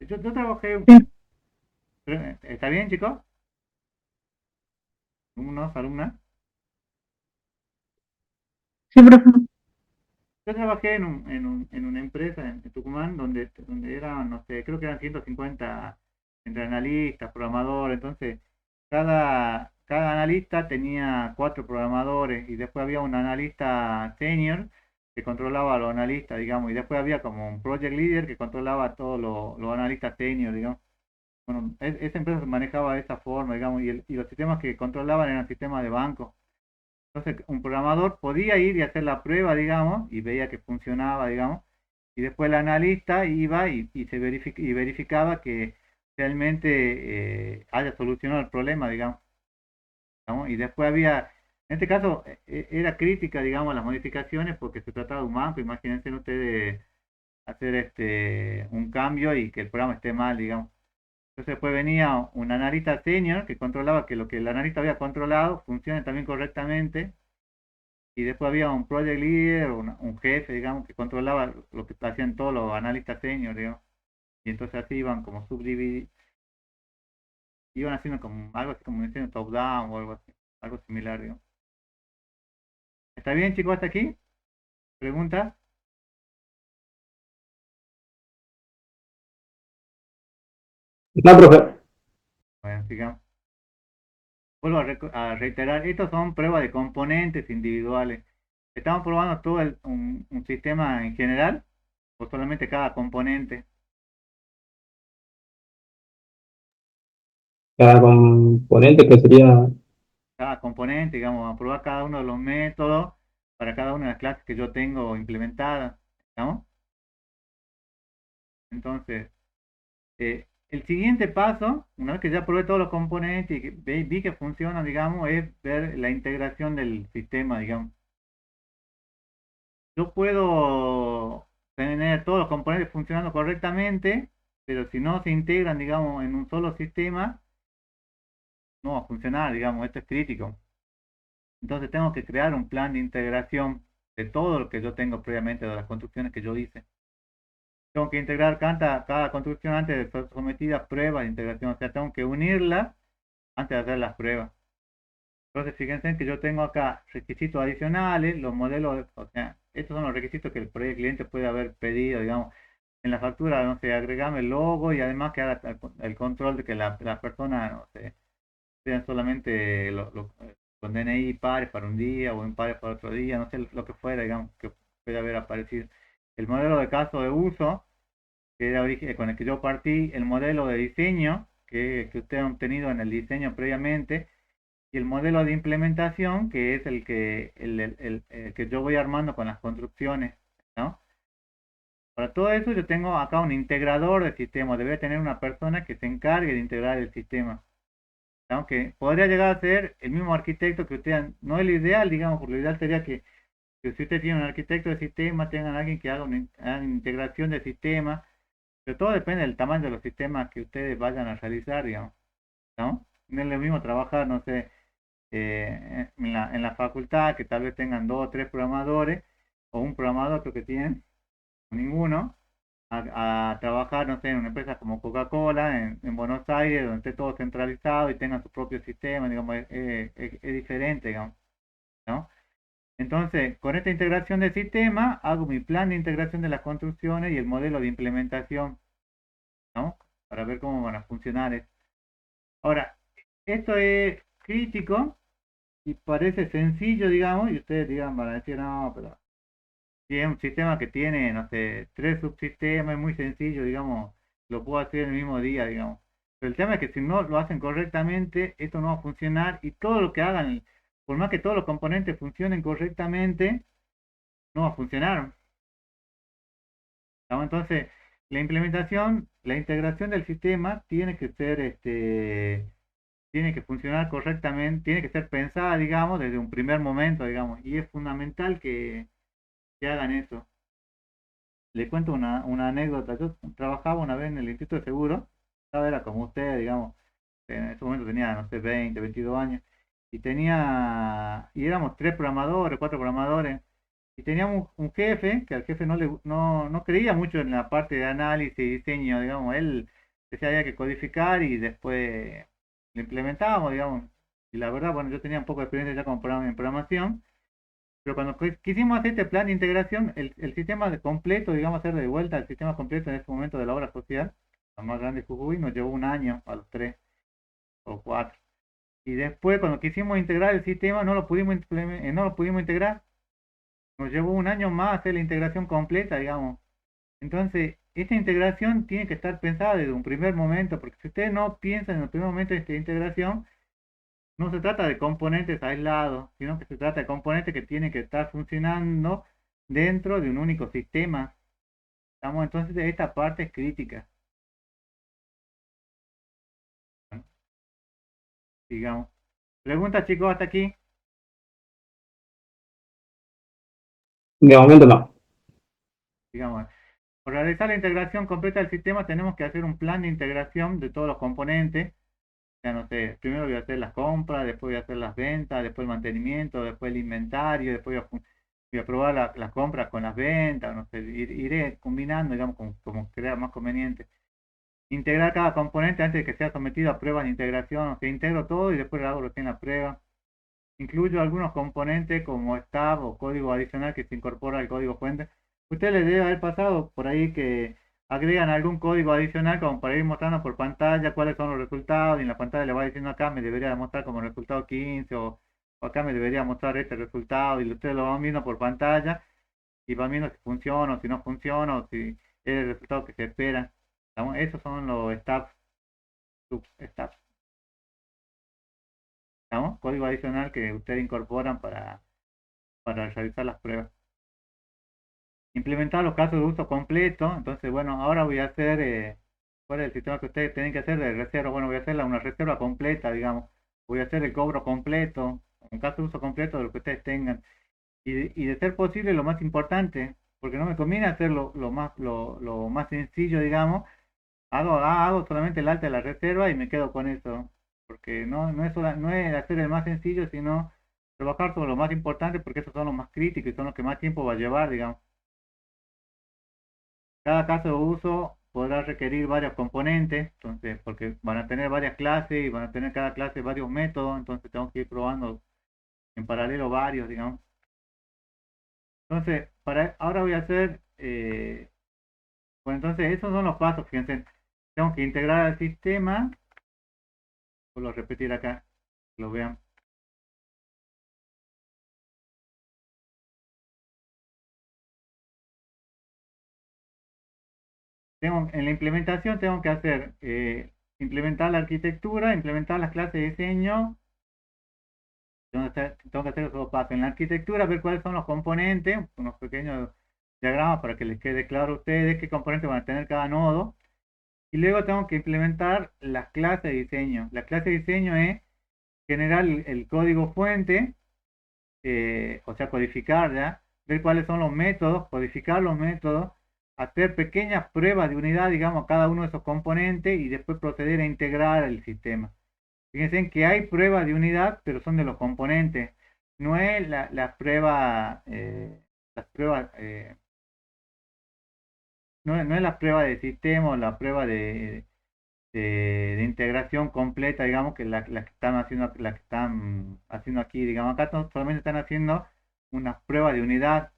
Yo trabajé, sí, ¿está bien, chicos? Unos alumnas. sí, profe. Yo trabajé en una empresa en Tucumán donde eran, no sé, creo que eran 150 entre analistas, programadores. Entonces cada analista tenía 4 programadores y después había un analista senior que controlaba a los analistas, digamos, y después había como un project leader que controlaba a todos los analistas senior, digamos. Bueno, esa empresa se manejaba de esa forma, digamos, y los sistemas que controlaban eran sistemas de banco. Entonces, un programador podía ir y hacer la prueba, digamos, y veía que funcionaba, digamos, y después el analista iba y verificaba que realmente haya solucionado el problema, digamos. Y después había, en este caso, era crítica, digamos, a las modificaciones porque se trataba de un banco. Imagínense ustedes hacer un cambio y que el programa esté mal, digamos. Entonces después venía un analista senior que controlaba que lo que el analista había controlado funcione también correctamente, y después había un project leader, un jefe, digamos, que controlaba lo que hacían todos los analistas senior, digamos. Y entonces así iban como iban haciendo como algo así como diciendo top down o algo así, algo similar, digamos. ¿Está bien, chicos, hasta aquí? ¿Preguntas? Está, profe. Bueno, sigamos. Vuelvo a reiterar, estos son pruebas de componentes individuales. ¿Estamos probando todo un sistema en general o solamente cada componente? Cada componente que sería. Cada componente, digamos, vamos a probar cada uno de los métodos para cada una de las clases que yo tengo implementadas, ¿no? Entonces, el siguiente paso, una vez que ya probé todos los componentes y que vi que funcionan, digamos, es ver la integración del sistema, digamos. Yo puedo tener todos los componentes funcionando correctamente, pero si no se integran, digamos, en un solo sistema, no va a funcionar, digamos, esto es crítico. Entonces tengo que crear un plan de integración de todo lo que yo tengo previamente, de las construcciones que yo hice. Tengo que integrar cada construcción antes de ser sometida a pruebas de integración, o sea, tengo que unirlas antes de hacer las pruebas. Entonces, fíjense que yo tengo acá requisitos adicionales, los modelos, o sea, estos son los requisitos que el cliente puede haber pedido, digamos, en la factura, no sé, agregame el logo y además que haga el control de que la persona, no sé, sean solamente con DNI pares para un día o impares para otro día, no sé lo que fuera, digamos, que puede haber aparecido. El modelo de caso de uso, que era con el que yo partí, el modelo de diseño que usted ha obtenido en el diseño previamente, y el modelo de implementación, que es el que yo voy armando con las construcciones, ¿no? Para todo eso yo tengo acá un integrador del sistema, debe tener una persona que se encargue de integrar el sistema. Aunque podría llegar a ser el mismo arquitecto que usted, no es lo ideal, digamos, porque lo ideal sería que si usted tiene un arquitecto de sistema, tengan alguien que haga una integración del sistema, pero todo depende del tamaño de los sistemas que ustedes vayan a realizar, digamos, ¿no? No es lo mismo trabajar, no sé, en la facultad, que tal vez tengan dos o tres programadores, o un programador creo que tienen, o ninguno, a trabajar, no sé, en una empresa como Coca-Cola, en Buenos Aires, donde esté todo centralizado y tengan su propio sistema, digamos, es diferente, digamos, ¿no? Entonces, con esta integración del sistema, hago mi plan de integración de las construcciones y el modelo de implementación, ¿no? Para ver cómo van a funcionar. Ahora, esto es crítico y parece sencillo, digamos, y ustedes digan, van a decir, no, pero si es un sistema que tiene, no sé, tres subsistemas, es muy sencillo, digamos, lo puedo hacer el mismo día, digamos. Pero el tema es que si no lo hacen correctamente, esto no va a funcionar y todo lo que hagan, por más que todos los componentes funcionen correctamente, no va a funcionar, ¿no? Entonces, la implementación, la integración del sistema tiene que ser, tiene que funcionar correctamente, tiene que ser pensada, digamos, desde un primer momento, digamos, y es fundamental que hagan eso. Le cuento una anécdota. Yo trabajaba una vez en el Instituto de Seguro, era como usted, digamos, en ese momento tenía, no sé, 20, 22 años, y éramos tres programadores, cuatro programadores, y teníamos un jefe, que al jefe no creía mucho en la parte de análisis y diseño, digamos, él decía había que codificar y después lo implementábamos, digamos, y la verdad, bueno, yo tenía un poco de experiencia ya como en programación, pero cuando quisimos hacer este plan de integración, el sistema completo, digamos, hacer de vuelta el sistema completo en este momento de la obra social, la más grande de Jujuy, nos llevó un año a los tres o cuatro. Y después, cuando quisimos integrar el sistema, no lo pudimos integrar. Nos llevó un año más hacer la integración completa, digamos. Entonces, esta integración tiene que estar pensada desde un primer momento, porque si ustedes no piensan en el primer momento de esta integración, no se trata de componentes aislados, sino que se trata de componentes que tienen que estar funcionando dentro de un único sistema. Estamos entonces, esta parte es crítica, ¿no? Digamos. Pregunta, chicos, hasta aquí. De momento no. Digamos, para realizar la integración completa del sistema tenemos que hacer un plan de integración de todos los componentes. Ya no sé, primero voy a hacer las compras, después voy a hacer las ventas, después el mantenimiento, después el inventario, después voy a probar las compras con las ventas, no sé, iré combinando, digamos, como crea más conveniente. Integrar cada componente antes de que sea sometido a pruebas de integración, o sea, integro todo y después hago recién la prueba. Incluyo algunos componentes como stub o código adicional que se incorpora al código fuente. Usted le debe haber pasado por ahí que agregan algún código adicional como para ir mostrando por pantalla cuáles son los resultados y en la pantalla le va diciendo acá me debería mostrar como resultado 15 o acá me debería mostrar este resultado y ustedes lo van viendo por pantalla y van viendo si funciona o si no funciona o si es el resultado que se espera. Esos son los stubs, substubs, ¿no? Código adicional que ustedes incorporan para realizar las pruebas. Implementar los casos de uso completo. Entonces, bueno, ahora voy a hacer, ¿cuál es el sistema que ustedes tienen que hacer de reserva? Bueno, voy a hacer una reserva completa, digamos. Voy a hacer el cobro completo, un caso de uso completo de lo que ustedes tengan. Y de ser posible lo más importante, porque no me conviene hacerlo lo más sencillo, digamos. Hago solamente el alta de la reserva y me quedo con eso. Porque no es hacer el más sencillo, sino trabajar sobre lo más importante, porque esos son los más críticos y son los que más tiempo va a llevar, digamos. Cada caso de uso podrá requerir varios componentes, entonces, porque van a tener varias clases y van a tener cada clase varios métodos, entonces tengo que ir probando en paralelo varios, digamos. Entonces, ahora voy a hacer, bueno, entonces esos son los pasos, fíjense, tengo que integrar al sistema, vuelvo a repetir acá, que lo vean. En la implementación tengo que hacer, implementar la arquitectura, implementar las clases de diseño. Tengo que hacer esos dos pasos. En la arquitectura, ver cuáles son los componentes, unos pequeños diagramas para que les quede claro a ustedes qué componentes van a tener cada nodo. Y luego tengo que implementar las clases de diseño. La clase de diseño es generar el código fuente, o sea, codificar ya, ver cuáles son los métodos, codificar los métodos, hacer pequeñas pruebas de unidad, digamos, cada uno de esos componentes y después proceder a integrar el sistema. Fíjense que hay pruebas de unidad, pero son de los componentes. No es la prueba, las pruebas, no es la prueba de sistema o la prueba de integración completa, digamos, que la que están haciendo aquí, digamos, acá solamente están haciendo una prueba de unidad,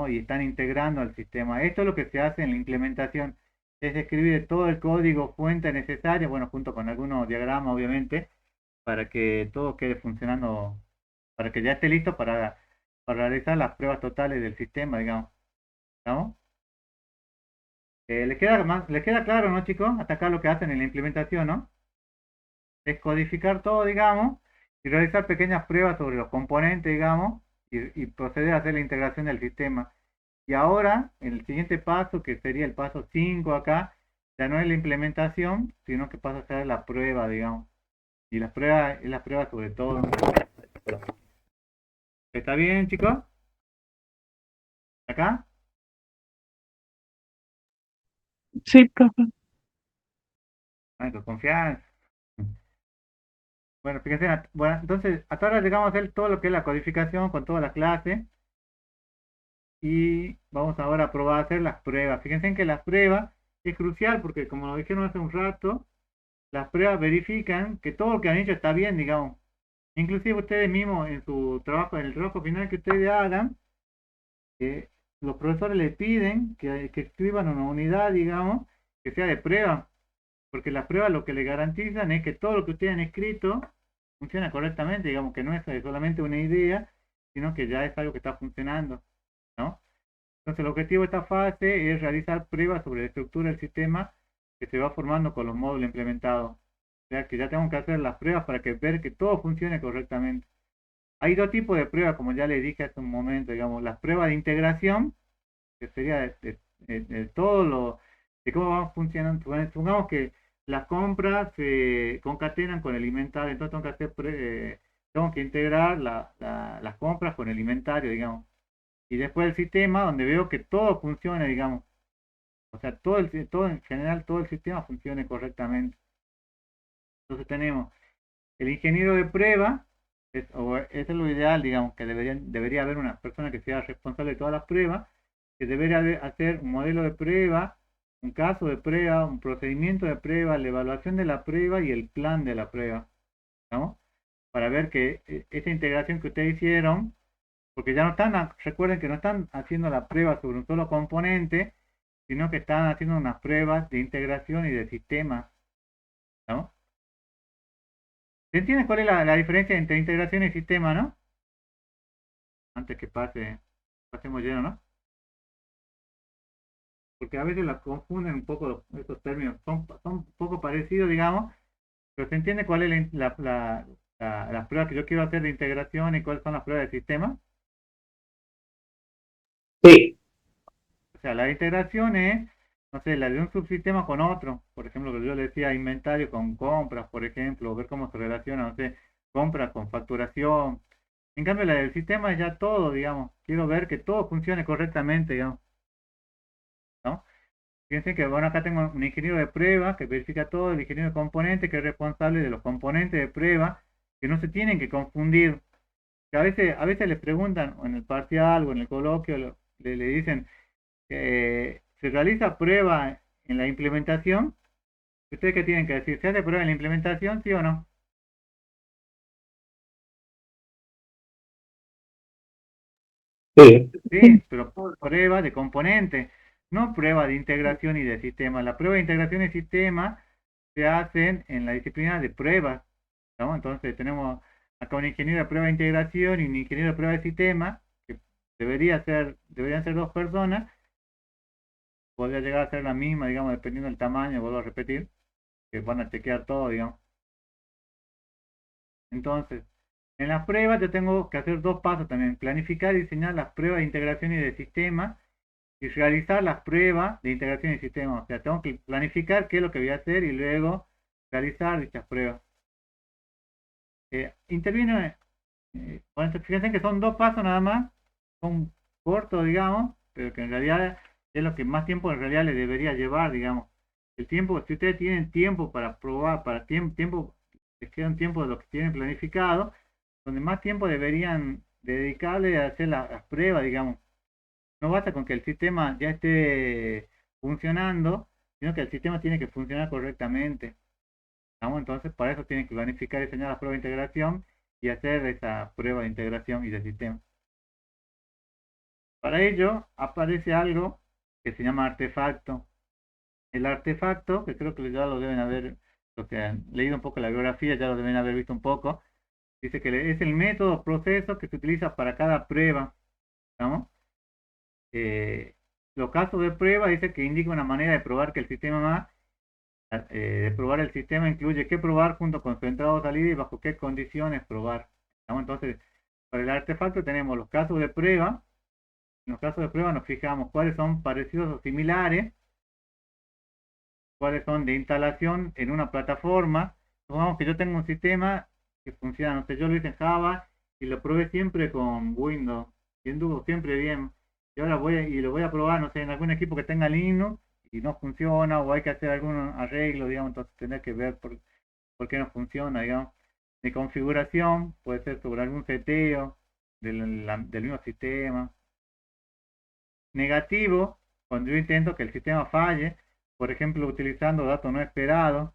y están integrando al sistema. Esto es lo que se hace en la implementación, es escribir todo el código fuente necesario, bueno, junto con algunos diagramas, obviamente, para que todo quede funcionando, para que ya esté listo para realizar las pruebas totales del sistema, digamos. ¿Estamos? ¿Les queda claro, no, chicos? Hasta acá lo que hacen en la implementación, ¿no? Es codificar todo, digamos, y realizar pequeñas pruebas sobre los componentes, digamos, y proceder a hacer la integración del sistema. Y ahora, el siguiente paso, que sería el paso 5 acá, ya no es la implementación, sino que pasa a ser la prueba, digamos. Y la prueba es la prueba sobre todo. ¿Está bien, chicos? ¿Acá? Sí, profe. Ay, con confianza. Bueno, fíjense, bueno, entonces hasta ahora llegamos a hacer todo lo que es la codificación con todas las clases y vamos ahora a probar a hacer las pruebas. Fíjense que las pruebas es crucial porque como lo dijeron hace un rato, las pruebas verifican que todo lo que han hecho está bien, digamos. Inclusive ustedes mismos en su trabajo, en el trabajo final que ustedes hagan, los profesores les piden que escriban una unidad, digamos, que sea de prueba, porque las pruebas lo que le garantizan es que todo lo que ustedes han escrito funciona correctamente, digamos que no es solamente una idea, sino que ya es algo que está funcionando, ¿no? Entonces el objetivo de esta fase es realizar pruebas sobre la estructura del sistema que se va formando con los módulos implementados. O sea que ya tengo que hacer las pruebas para ver que todo funcione correctamente. Hay dos tipos de pruebas, como ya les dije hace un momento, digamos, las pruebas de integración, que sería de todo de cómo van funcionando. Supongamos que las compras se concatenan con el inventario, entonces tengo que integrar las compras con el inventario, digamos. Y después el sistema, donde veo que todo funcione, digamos. O sea, todo en general, todo el sistema funcione correctamente. Entonces tenemos el ingeniero de prueba, eso es lo ideal, digamos, que debería haber una persona que sea responsable de todas las pruebas, que debería hacer un modelo de prueba, un caso de prueba, un procedimiento de prueba, la evaluación de la prueba y el plan de la prueba, ¿no? Para ver que esa integración que ustedes hicieron, porque ya no están, recuerden que no están haciendo la prueba sobre un solo componente, sino que están haciendo unas pruebas de integración y de sistema, ¿no? ¿Se entiende cuál es la diferencia entre integración y sistema, no? Antes que pasemos lleno, ¿no? Porque a veces las confunden un poco estos términos, son un poco parecidos, digamos, pero se entiende cuál es las pruebas que yo quiero hacer de integración y cuáles son las pruebas de sistema. Sí, O sea, la integración es, no sé, la de un subsistema con otro. Por ejemplo, que yo le decía inventario con compras, por ejemplo, ver cómo se relaciona, no sé, compras con facturación. En cambio, la del sistema es ya todo, digamos. Quiero ver que todo funcione correctamente, digamos, ¿no? Fíjense que, bueno, acá tengo un ingeniero de prueba que verifica todo, el ingeniero de componente que es responsable de los componentes de prueba, que no se tienen que confundir. Que a veces les preguntan o en el parcial o en el coloquio, le dicen, ¿se realiza prueba en la implementación? ¿Ustedes qué tienen que decir? ¿Se hace prueba en la implementación, sí o no? sí, Sí, pero prueba de componente, no prueba de integración y de sistema. La prueba de integración y sistema se hacen en la disciplina de pruebas, ¿no? Entonces tenemos acá un ingeniero de prueba de integración y un ingeniero de prueba de sistema, que deberían ser dos personas, podría llegar a ser la misma, digamos, dependiendo del tamaño, vuelvo a repetir, que van a chequear todo, digamos. Entonces, en las pruebas yo tengo que hacer dos pasos también, planificar y diseñar las pruebas de integración y de sistema y realizar las pruebas de integración y sistema. O sea, tengo que planificar qué es lo que voy a hacer y luego realizar dichas pruebas. Interviene, bueno, fíjense que son dos pasos nada más, son cortos, digamos, pero que en realidad es lo que más tiempo en realidad le debería llevar, digamos. El tiempo, si ustedes tienen tiempo para probar, para tiempo, les queda un tiempo de lo que tienen planificado, donde más tiempo deberían dedicarle a hacer las pruebas, digamos. No basta con que el sistema ya esté funcionando, sino que el sistema tiene que funcionar correctamente. ¿Estamos? Entonces, para eso tienen que planificar y diseñar la prueba de integración y hacer esa prueba de integración y de sistema. Para ello, aparece algo que se llama artefacto. El artefacto, que creo que ya lo deben haber, los que han leído un poco la biografía, ya lo deben haber visto un poco, dice que es el método o proceso que se utiliza para cada prueba. ¿Estamos? Eh, los casos de prueba dice que indica una manera de probar que el sistema va, de probar el sistema incluye qué probar junto con su entrada o salida y bajo qué condiciones probar. ¿Estamos? Entonces, para el artefacto tenemos los casos de prueba. En los casos de prueba nos fijamos cuáles son parecidos o similares, cuáles son de instalación en una plataforma. Supongamos que yo tengo un sistema que funciona, no sé, yo lo hice en Java y lo probé siempre con Windows y anduvo siempre bien. Y ahora lo voy a probar, no sé, en algún equipo que tenga Linux y no funciona o hay que hacer algún arreglo, digamos, entonces tener que ver por qué no funciona, digamos. De configuración, puede ser sobre algún seteo del mismo sistema. Negativo, cuando yo intento que el sistema falle, por ejemplo, utilizando datos no esperados.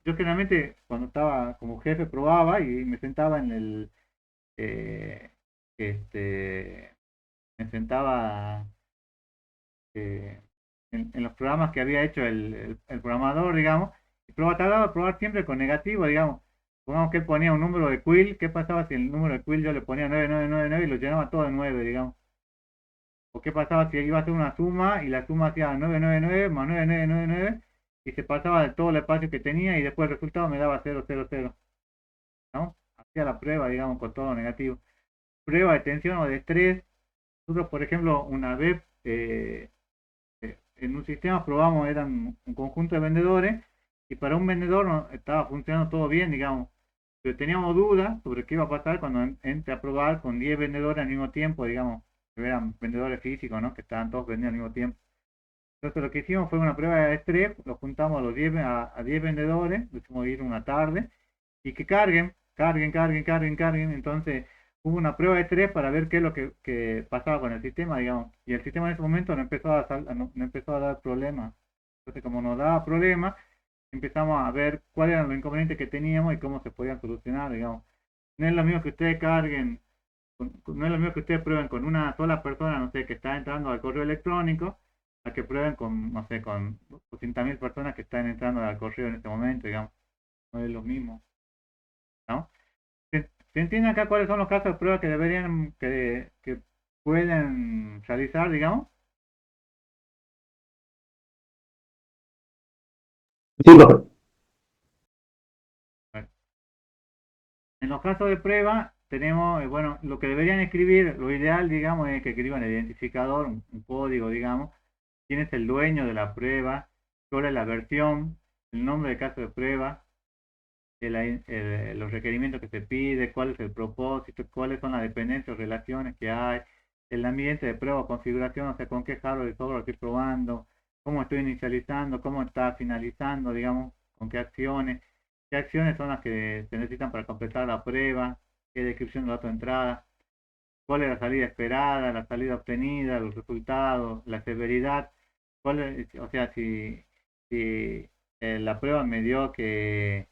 Yo generalmente cuando estaba como jefe probaba y me sentaba en el, eh, este, me sentaba en los programas que había hecho el programador, digamos, y trataba de probar siempre con negativo, digamos. Supongamos que él ponía un número de quill, ¿qué pasaba si el número de quill yo le ponía 9999 y lo llenaba todo de 9, digamos? ¿O qué pasaba si iba a hacer una suma y la suma hacía 999 más 9999 y se pasaba de todo el espacio que tenía y después el resultado me daba 000, ¿no? Hacía la prueba, digamos, con todo negativo. Prueba de tensión o de estrés. Nosotros, por ejemplo, una vez en un sistema probamos, eran un conjunto de vendedores y para un vendedor no, estaba funcionando todo bien, digamos, pero teníamos dudas sobre qué iba a pasar cuando entre a probar con 10 vendedores al mismo tiempo, digamos, que eran vendedores físicos, ¿no? Que estaban todos vendiendo al mismo tiempo. Entonces lo que hicimos fue una prueba de estrés, los juntamos a 10 vendedores, lo hicimos ir una tarde y que carguen. Entonces hubo una prueba de estrés para ver qué es lo que pasaba con el sistema, digamos. Y el sistema en ese momento no empezó a dar problemas. Entonces como nos daba problemas, empezamos a ver cuáles eran los inconvenientes que teníamos y cómo se podían solucionar, digamos. No es lo mismo que ustedes carguen, no es lo mismo que ustedes prueben con una sola persona, no sé, que está entrando al correo electrónico, a que prueben con, no sé, con 200.000 personas que están entrando al correo en este momento, digamos. No es lo mismo, ¿no? ¿Se entiende acá cuáles son los casos de prueba que que pueden realizar, digamos? sí, profe. Bueno, en los casos de prueba tenemos, bueno, lo que deberían escribir, lo ideal, digamos, es que escriban el identificador, un código, digamos, quién es el dueño de la prueba, cuál es la versión, el nombre del caso de prueba, los requerimientos que se pide, cuál es el propósito, cuáles son las dependencias o relaciones que hay, el ambiente de prueba o configuración, o sea, con qué hardware y software estoy probando, cómo estoy inicializando, cómo está finalizando, digamos, con qué acciones son las que se necesitan para completar la prueba, qué descripción de datos de entrada, cuál es la salida esperada, la salida obtenida, los resultados, la severidad, o sea, si la prueba me dio que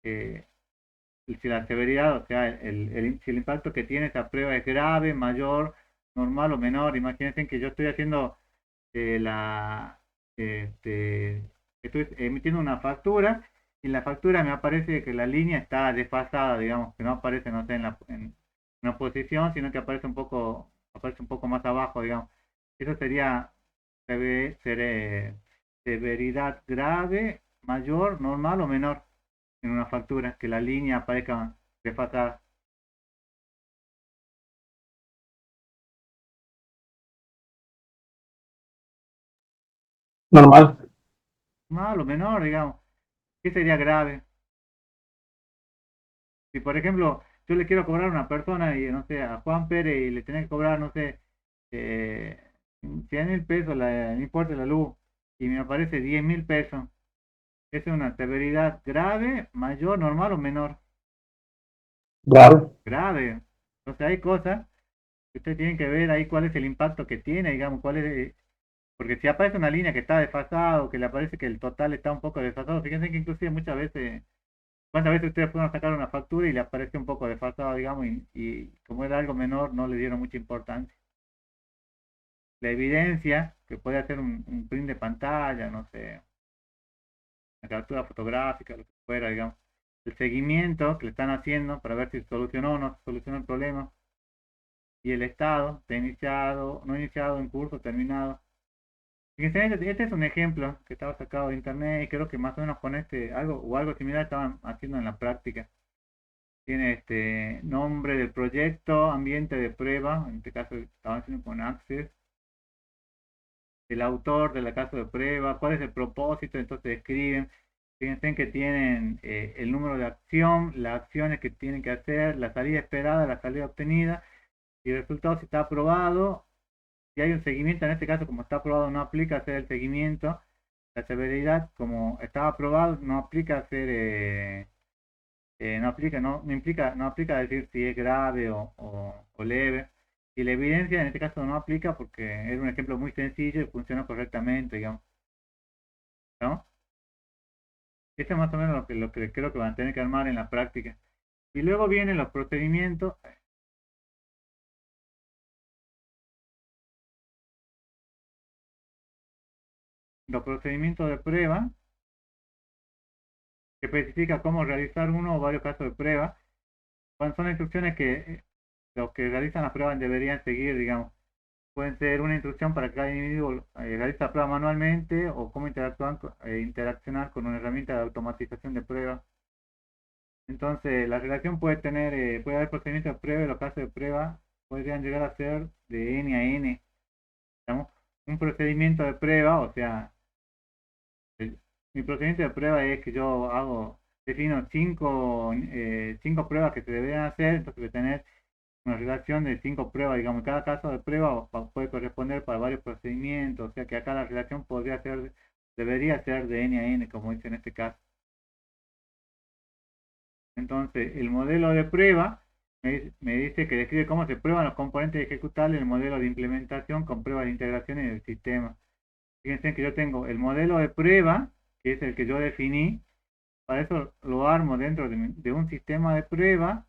eh, si la severidad, o sea, si el impacto que tiene esa prueba es grave, mayor, normal o menor. Imagínense que yo estoy haciendo este, estoy emitiendo una factura y en la factura me aparece que la línea está desfasada, digamos, que no aparece, no sé, en una posición, sino que aparece un poco más abajo, digamos. Eso sería severidad grave, mayor, normal o menor en una factura, que la línea aparezca desfasada. Normal. Normal o menor, digamos. ¿Qué sería grave? Si, por ejemplo, yo le quiero cobrar a una persona y, no sé, a Juan Pérez y le tenés que cobrar, no sé, eh, 100.000 pesos el importe de la luz y me aparece 10.000 pesos, ¿es una severidad grave, mayor, normal o menor? Claro. Grave. Entonces hay cosas que ustedes tienen que ver ahí cuál es el impacto que tiene, digamos, porque si aparece una línea que está desfasado, que le aparece que el total está un poco desfasado, fíjense que inclusive muchas veces, ¿cuántas veces ustedes fueron a sacar una factura y le apareció un poco desfasado, digamos, y como era algo menor, no le dieron mucha importancia? La evidencia, que puede hacer un print de pantalla, no sé, una captura fotográfica, lo que fuera, digamos. El seguimiento que le están haciendo para ver si solucionó o no se solucionó el problema. Y el estado, está iniciado, no iniciado, en curso, terminado. Fíjense, este es un ejemplo que estaba sacado de internet y creo que más o menos con algo similar estaban haciendo en la práctica. Tiene este nombre del proyecto, ambiente de prueba, en este caso estaban haciendo con Access, el autor de la caso de prueba, cuál es el propósito, entonces escriben. Fíjense que tienen el número de acción, las acciones que tienen que hacer, la salida esperada, la salida obtenida y el resultado si está aprobado. Si hay un seguimiento, en este caso como está aprobado no aplica hacer el seguimiento. La severidad, como está aprobado, no aplica hacer, no aplica, no implica, no aplica decir si es grave o leve. Y la evidencia en este caso no aplica porque es un ejemplo muy sencillo y funciona correctamente, digamos, ¿no? Esto es más o menos lo que creo que van a tener que armar en la práctica. Y luego vienen los procedimientos. Los procedimientos de prueba, que especifica cómo realizar uno o varios casos de prueba. Cuando son instrucciones que los que realizan las pruebas deberían seguir, digamos. Pueden ser una instrucción para que cada individuo realice la prueba manualmente o cómo interaccionar con una herramienta de automatización de prueba. Entonces, la relación puede haber procedimientos de prueba y los casos de prueba podrían llegar a ser de N a N. ¿Digamos? Un procedimiento de prueba, o sea, mi procedimiento de prueba es que defino cinco pruebas que se deberían hacer, entonces voy a tener una relación de 5 pruebas, digamos, cada caso de prueba puede corresponder para varios procedimientos, o sea que acá la relación debería ser de N a N, como dice en este caso. Entonces, el modelo de prueba me dice que describe cómo se prueban los componentes ejecutables del modelo de implementación con pruebas de integración en el sistema. Fíjense que yo tengo el modelo de prueba, que es el que yo definí, para eso lo armo dentro de un sistema de prueba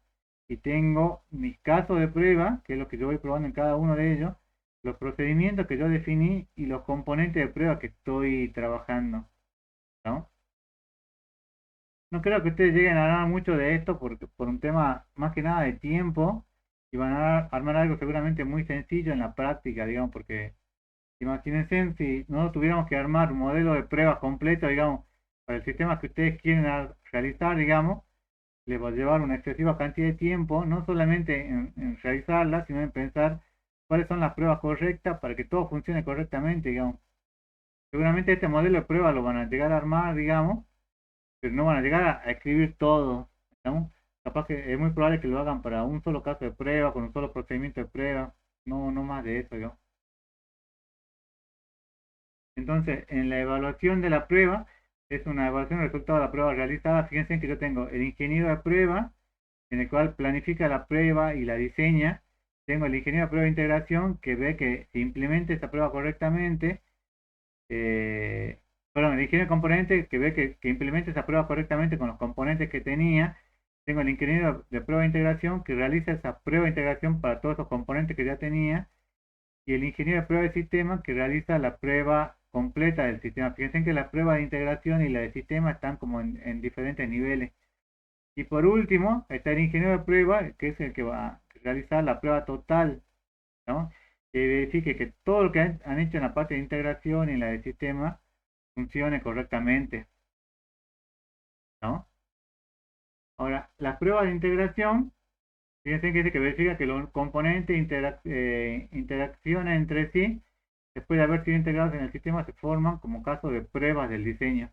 y tengo mis casos de prueba, que es lo que yo voy probando en cada uno de ellos, los procedimientos que yo definí y los componentes de prueba que estoy trabajando, ¿no? No creo que ustedes lleguen a hablar mucho de esto por un tema más que nada de tiempo y van a armar algo seguramente muy sencillo en la práctica, digamos, porque imagínense si no tuviéramos que armar un modelo de pruebas completo, digamos, para el sistema que ustedes quieren realizar, digamos, le va a llevar una excesiva cantidad de tiempo, no solamente en realizarla, sino en pensar cuáles son las pruebas correctas para que todo funcione correctamente, digamos. Seguramente este modelo de prueba lo van a llegar a armar, digamos, pero no van a llegar a escribir todo, digamos. Capaz que es muy probable que lo hagan para un solo caso de prueba, con un solo procedimiento de prueba, no más de eso, digamos. Entonces, en la evaluación de la prueba, es una evaluación del resultado de la prueba realizada. Fíjense que yo tengo el ingeniero de prueba, en el cual planifica la prueba y la diseña. Tengo el ingeniero de prueba de integración, que ve que se implemente esta prueba correctamente. Perdón, el ingeniero de componente, que ve que implemente esa prueba correctamente con los componentes que tenía. Tengo el ingeniero de prueba de integración, que realiza esa prueba de integración para todos esos componentes que ya tenía. Y el ingeniero de prueba de sistema, que realiza la prueba completa del sistema. Fíjense que la prueba de integración y la de sistema están como en diferentes niveles. Y por último, está el ingeniero de prueba, que es el que va a realizar la prueba total, ¿no? Que verifique que todo lo que han hecho en la parte de integración y en la de sistema funcione correctamente, ¿no? Ahora, las pruebas de integración, fíjense que dice que verifica que los componentes interaccionan entre sí. Después de haber sido integrados en el sistema, se forman como caso de pruebas del diseño.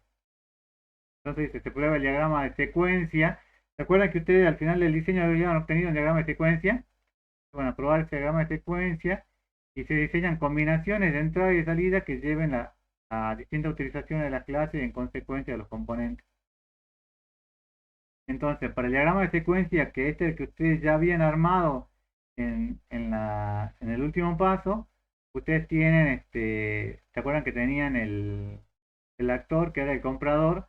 Entonces se prueba el diagrama de secuencia. ¿Se acuerdan que ustedes al final del diseño habían obtenido un diagrama de secuencia? Van a probar ese diagrama de secuencia y se diseñan combinaciones de entrada y de salida que lleven a distintas utilizaciones de la clase y en consecuencia de los componentes. Entonces, para el diagrama de secuencia, que este es el que ustedes ya habían armado en el último paso, ustedes tienen, ¿se acuerdan que tenían el actor, que era el comprador?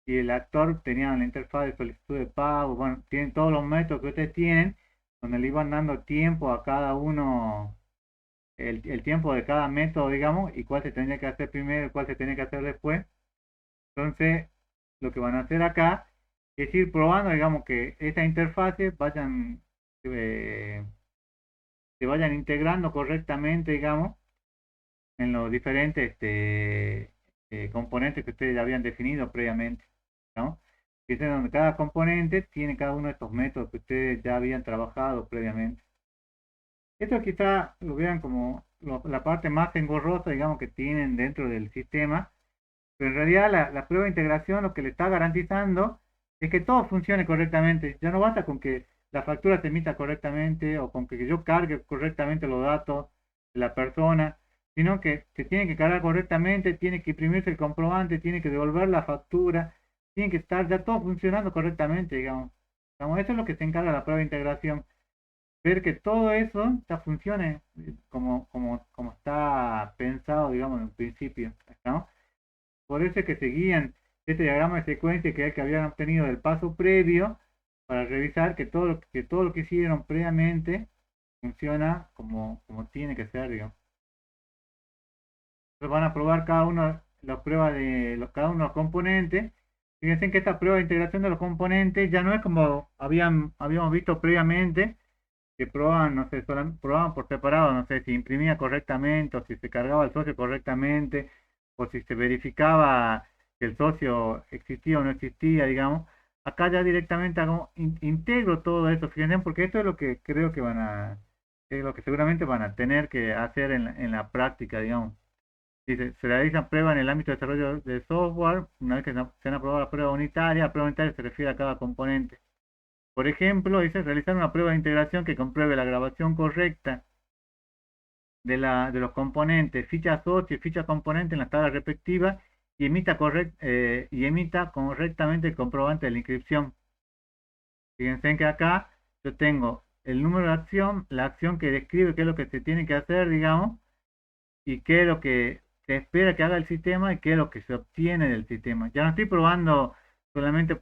Y el actor tenía la interfaz de solicitud de pago. Bueno, tienen todos los métodos que ustedes tienen, donde le iban dando tiempo a cada uno, el tiempo de cada método, digamos, y cuál se tenía que hacer primero y cuál se tenía que hacer después. Entonces, lo que van a hacer acá es ir probando, digamos, que esta interfase se vayan integrando correctamente, digamos, en los diferentes componentes que ustedes ya habían definido previamente, ¿no? Que es donde cada componente tiene cada uno de estos métodos que ustedes ya habían trabajado previamente. Esto quizá lo vean como la parte más engorrosa, digamos, que tienen dentro del sistema, pero en realidad la prueba de integración lo que le está garantizando es que todo funcione correctamente. Ya no basta con que la factura se emita correctamente o con que yo cargue correctamente los datos de la persona, sino que se tiene que cargar correctamente, tiene que imprimirse el comprobante, tiene que devolver la factura, tiene que estar ya todo funcionando correctamente, digamos. Eso es lo que se encarga la prueba de integración. Ver que todo eso ya funcione como está pensado, digamos, en un principio, ¿no? Por eso es que seguían este diagrama de secuencia que habían obtenido del paso previo para revisar que todo lo que hicieron previamente funciona como tiene que ser, digamos. Entonces van a probar cada uno las pruebas de cada uno de los componentes. Fíjense que esta prueba de integración de los componentes ya no es como habíamos visto previamente, que probaban, no sé, probaban por separado, no sé, si imprimía correctamente o si se cargaba el socio correctamente o si se verificaba que el socio existía o no existía, digamos. Acá ya directamente integro todo esto, fíjense, porque esto es lo que creo que es lo que seguramente van a tener que hacer en la práctica, digamos. Dice, se realizan pruebas en el ámbito de desarrollo de software. Una vez que se han aprobado la prueba unitaria se refiere a cada componente. Por ejemplo, dice realizar una prueba de integración que compruebe la grabación correcta de los componentes, ficha socio y ficha componente en las tablas respectivas y emita correctamente el comprobante de la inscripción. Fíjense que acá yo tengo el número de acción, la acción que describe qué es lo que se tiene que hacer, digamos, y qué es lo que se espera que haga el sistema y qué es lo que se obtiene del sistema. Ya no estoy probando solamente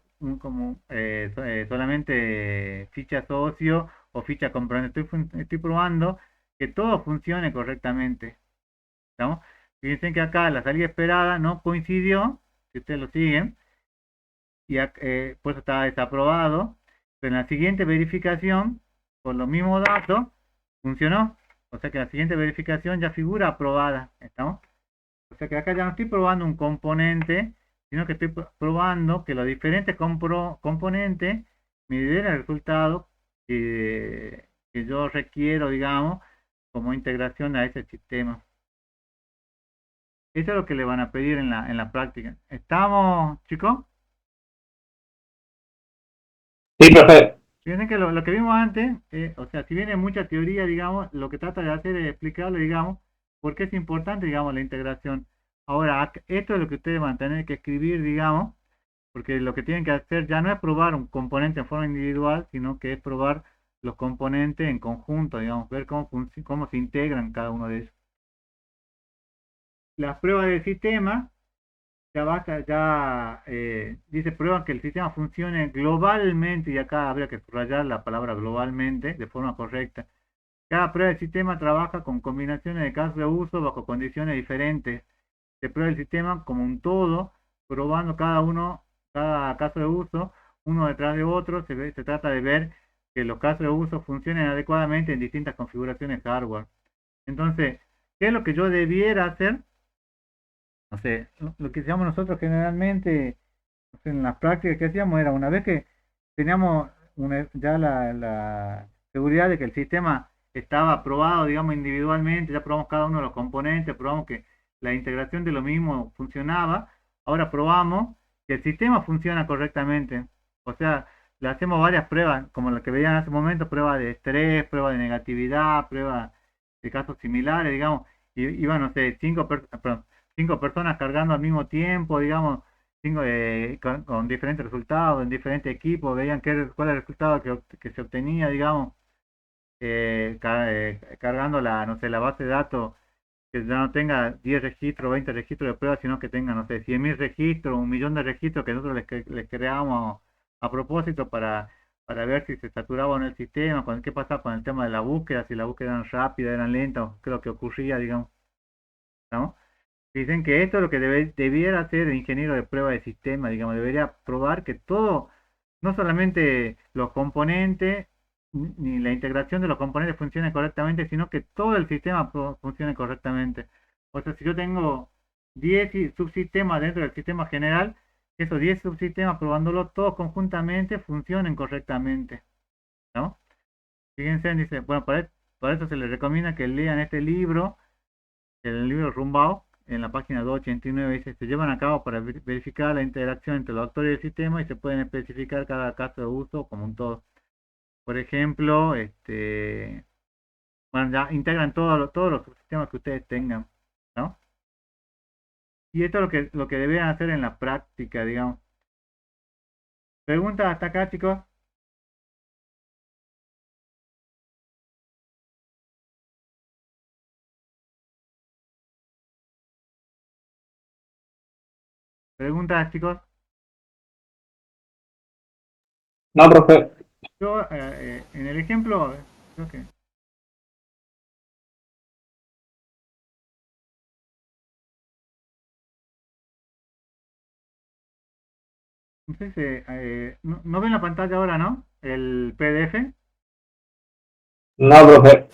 solamente ficha socio o ficha comprobante. Estoy probando que todo funcione correctamente, ¿estamos? Fíjense que acá la salida esperada no coincidió, si ustedes lo siguen, y pues está desaprobado, pero en la siguiente verificación, con los mismos datos, funcionó. O sea que la siguiente verificación ya figura aprobada, ¿estamos? O sea que acá ya no estoy probando un componente, sino que estoy probando que los diferentes componentes me den el resultado que yo requiero, digamos, como integración a ese sistema. Eso es lo que le van a pedir en la práctica. ¿Estamos, chicos? Sí, profe. Fíjense que lo que vimos antes, o sea, si viene mucha teoría, digamos, lo que trata de hacer es explicarle, digamos, por qué es importante, digamos, la integración. Ahora, esto es lo que ustedes van a tener que escribir, digamos, porque lo que tienen que hacer ya no es probar un componente en forma individual, sino que es probar los componentes en conjunto, digamos, ver cómo se integran cada uno de ellos. Las pruebas del sistema, dice prueban que el sistema funcione globalmente, y acá habría que subrayar la palabra globalmente de forma correcta. Cada prueba del sistema trabaja con combinaciones de casos de uso bajo condiciones diferentes. Se prueba el sistema como un todo, probando cada caso de uso, uno detrás de otro. Se trata de ver que los casos de uso funcionen adecuadamente en distintas configuraciones hardware. Entonces, ¿qué es lo que yo debiera hacer? No sé, lo que hacíamos nosotros generalmente, no sé, en las prácticas que hacíamos era una vez que teníamos ya la seguridad de que el sistema estaba probado, digamos, individualmente, ya probamos cada uno de los componentes, probamos que la integración de lo mismo funcionaba, ahora probamos que el sistema funciona correctamente. O sea, le hacemos varias pruebas, como las que veían hace un momento, prueba de estrés, prueba de negatividad, prueba de casos similares, digamos, y iban, no sé, cinco personas cargando al mismo tiempo, digamos, con diferentes resultados, en diferentes equipos, veían cuál era el resultado que se obtenía, digamos, cargando no sé, la base de datos, que ya no tenga 10 registros, 20 registros de pruebas, sino que tenga, no sé, 100.000 registros, 1.000.000 de registros que nosotros les creamos a propósito para ver si se saturaba en el sistema, qué pasaba con el tema de la búsqueda, si la búsqueda era rápida, eran lentas, qué es lo que ocurría, digamos, ¿no? Dicen que esto es lo que debiera hacer el ingeniero de prueba de sistema, digamos, debería probar que todo, no solamente los componentes, ni la integración de los componentes funcione correctamente, sino que todo el sistema funcione correctamente. O sea, si yo tengo 10 subsistemas dentro del sistema general, esos 10 subsistemas, probándolos todos conjuntamente, funcionen correctamente, ¿no? Fíjense, dice, bueno, para eso se les recomienda que lean este libro, el libro Rumbao, en la página 289 dice, se llevan a cabo para verificar la interacción entre los actores del sistema y se pueden especificar cada caso de uso como un todo. Por ejemplo, bueno, ya integran todos los sistemas que ustedes tengan, ¿no? Y esto es lo que deberían hacer en la práctica, digamos. ¿Preguntas hasta acá, chicos? ¿Preguntas, chicos? No, profe. Yo, en el ejemplo, creo que... No sé si... no ven la pantalla ahora, ¿no? El PDF. No, profe.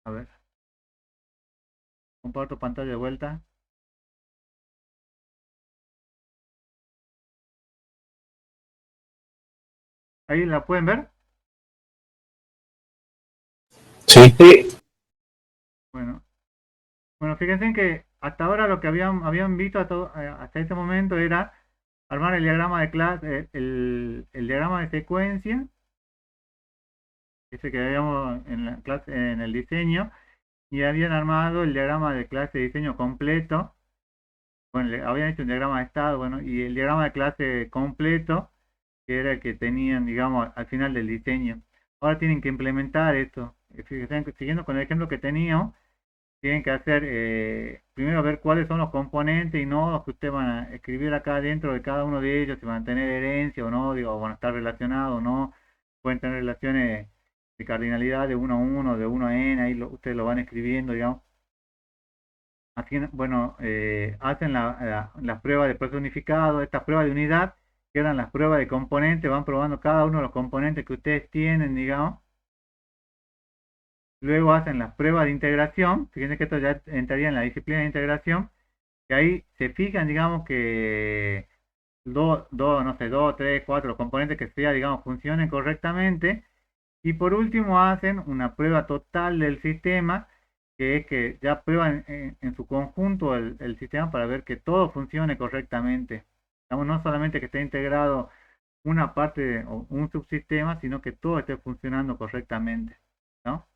A ver, comparto pantalla de vuelta. ¿Ahí la pueden ver? Sí. Sí. Bueno, fíjense que hasta ahora lo que habían visto hasta este momento era armar el diagrama de clase, el diagrama de secuencia, ese que habíamos en la clase, en el diseño, y habían armado el diagrama de clase de diseño completo. Bueno, habían hecho un diagrama de estado, bueno, y el diagrama de clase completo, que era el que tenían, digamos, al final del diseño. Ahora tienen que implementar esto. Fíjense, siguiendo con el ejemplo que teníamos, tienen que hacer, primero ver cuáles son los componentes y nodos que ustedes van a escribir acá dentro de cada uno de ellos, si van a tener herencia o no, digo, o van a estar relacionados o no, pueden tener relaciones de cardinalidad de 1 a 1, de 1 a n, ahí ustedes lo van escribiendo, digamos. Así, bueno, hacen las pruebas de proceso unificado, estas pruebas de unidad, que eran las pruebas de componentes, van probando cada uno de los componentes que ustedes tienen, digamos. Luego hacen las pruebas de integración, fíjense que esto ya entraría en la disciplina de integración, que ahí se fijan, digamos, que no sé, 2, 3, 4 componentes que sea, digamos, funcionen correctamente. Y por último hacen una prueba total del sistema, que es que ya prueban en su conjunto el sistema para ver que todo funcione correctamente. Digamos, no solamente que esté integrado una parte o un subsistema, sino que todo esté funcionando correctamente, ¿no?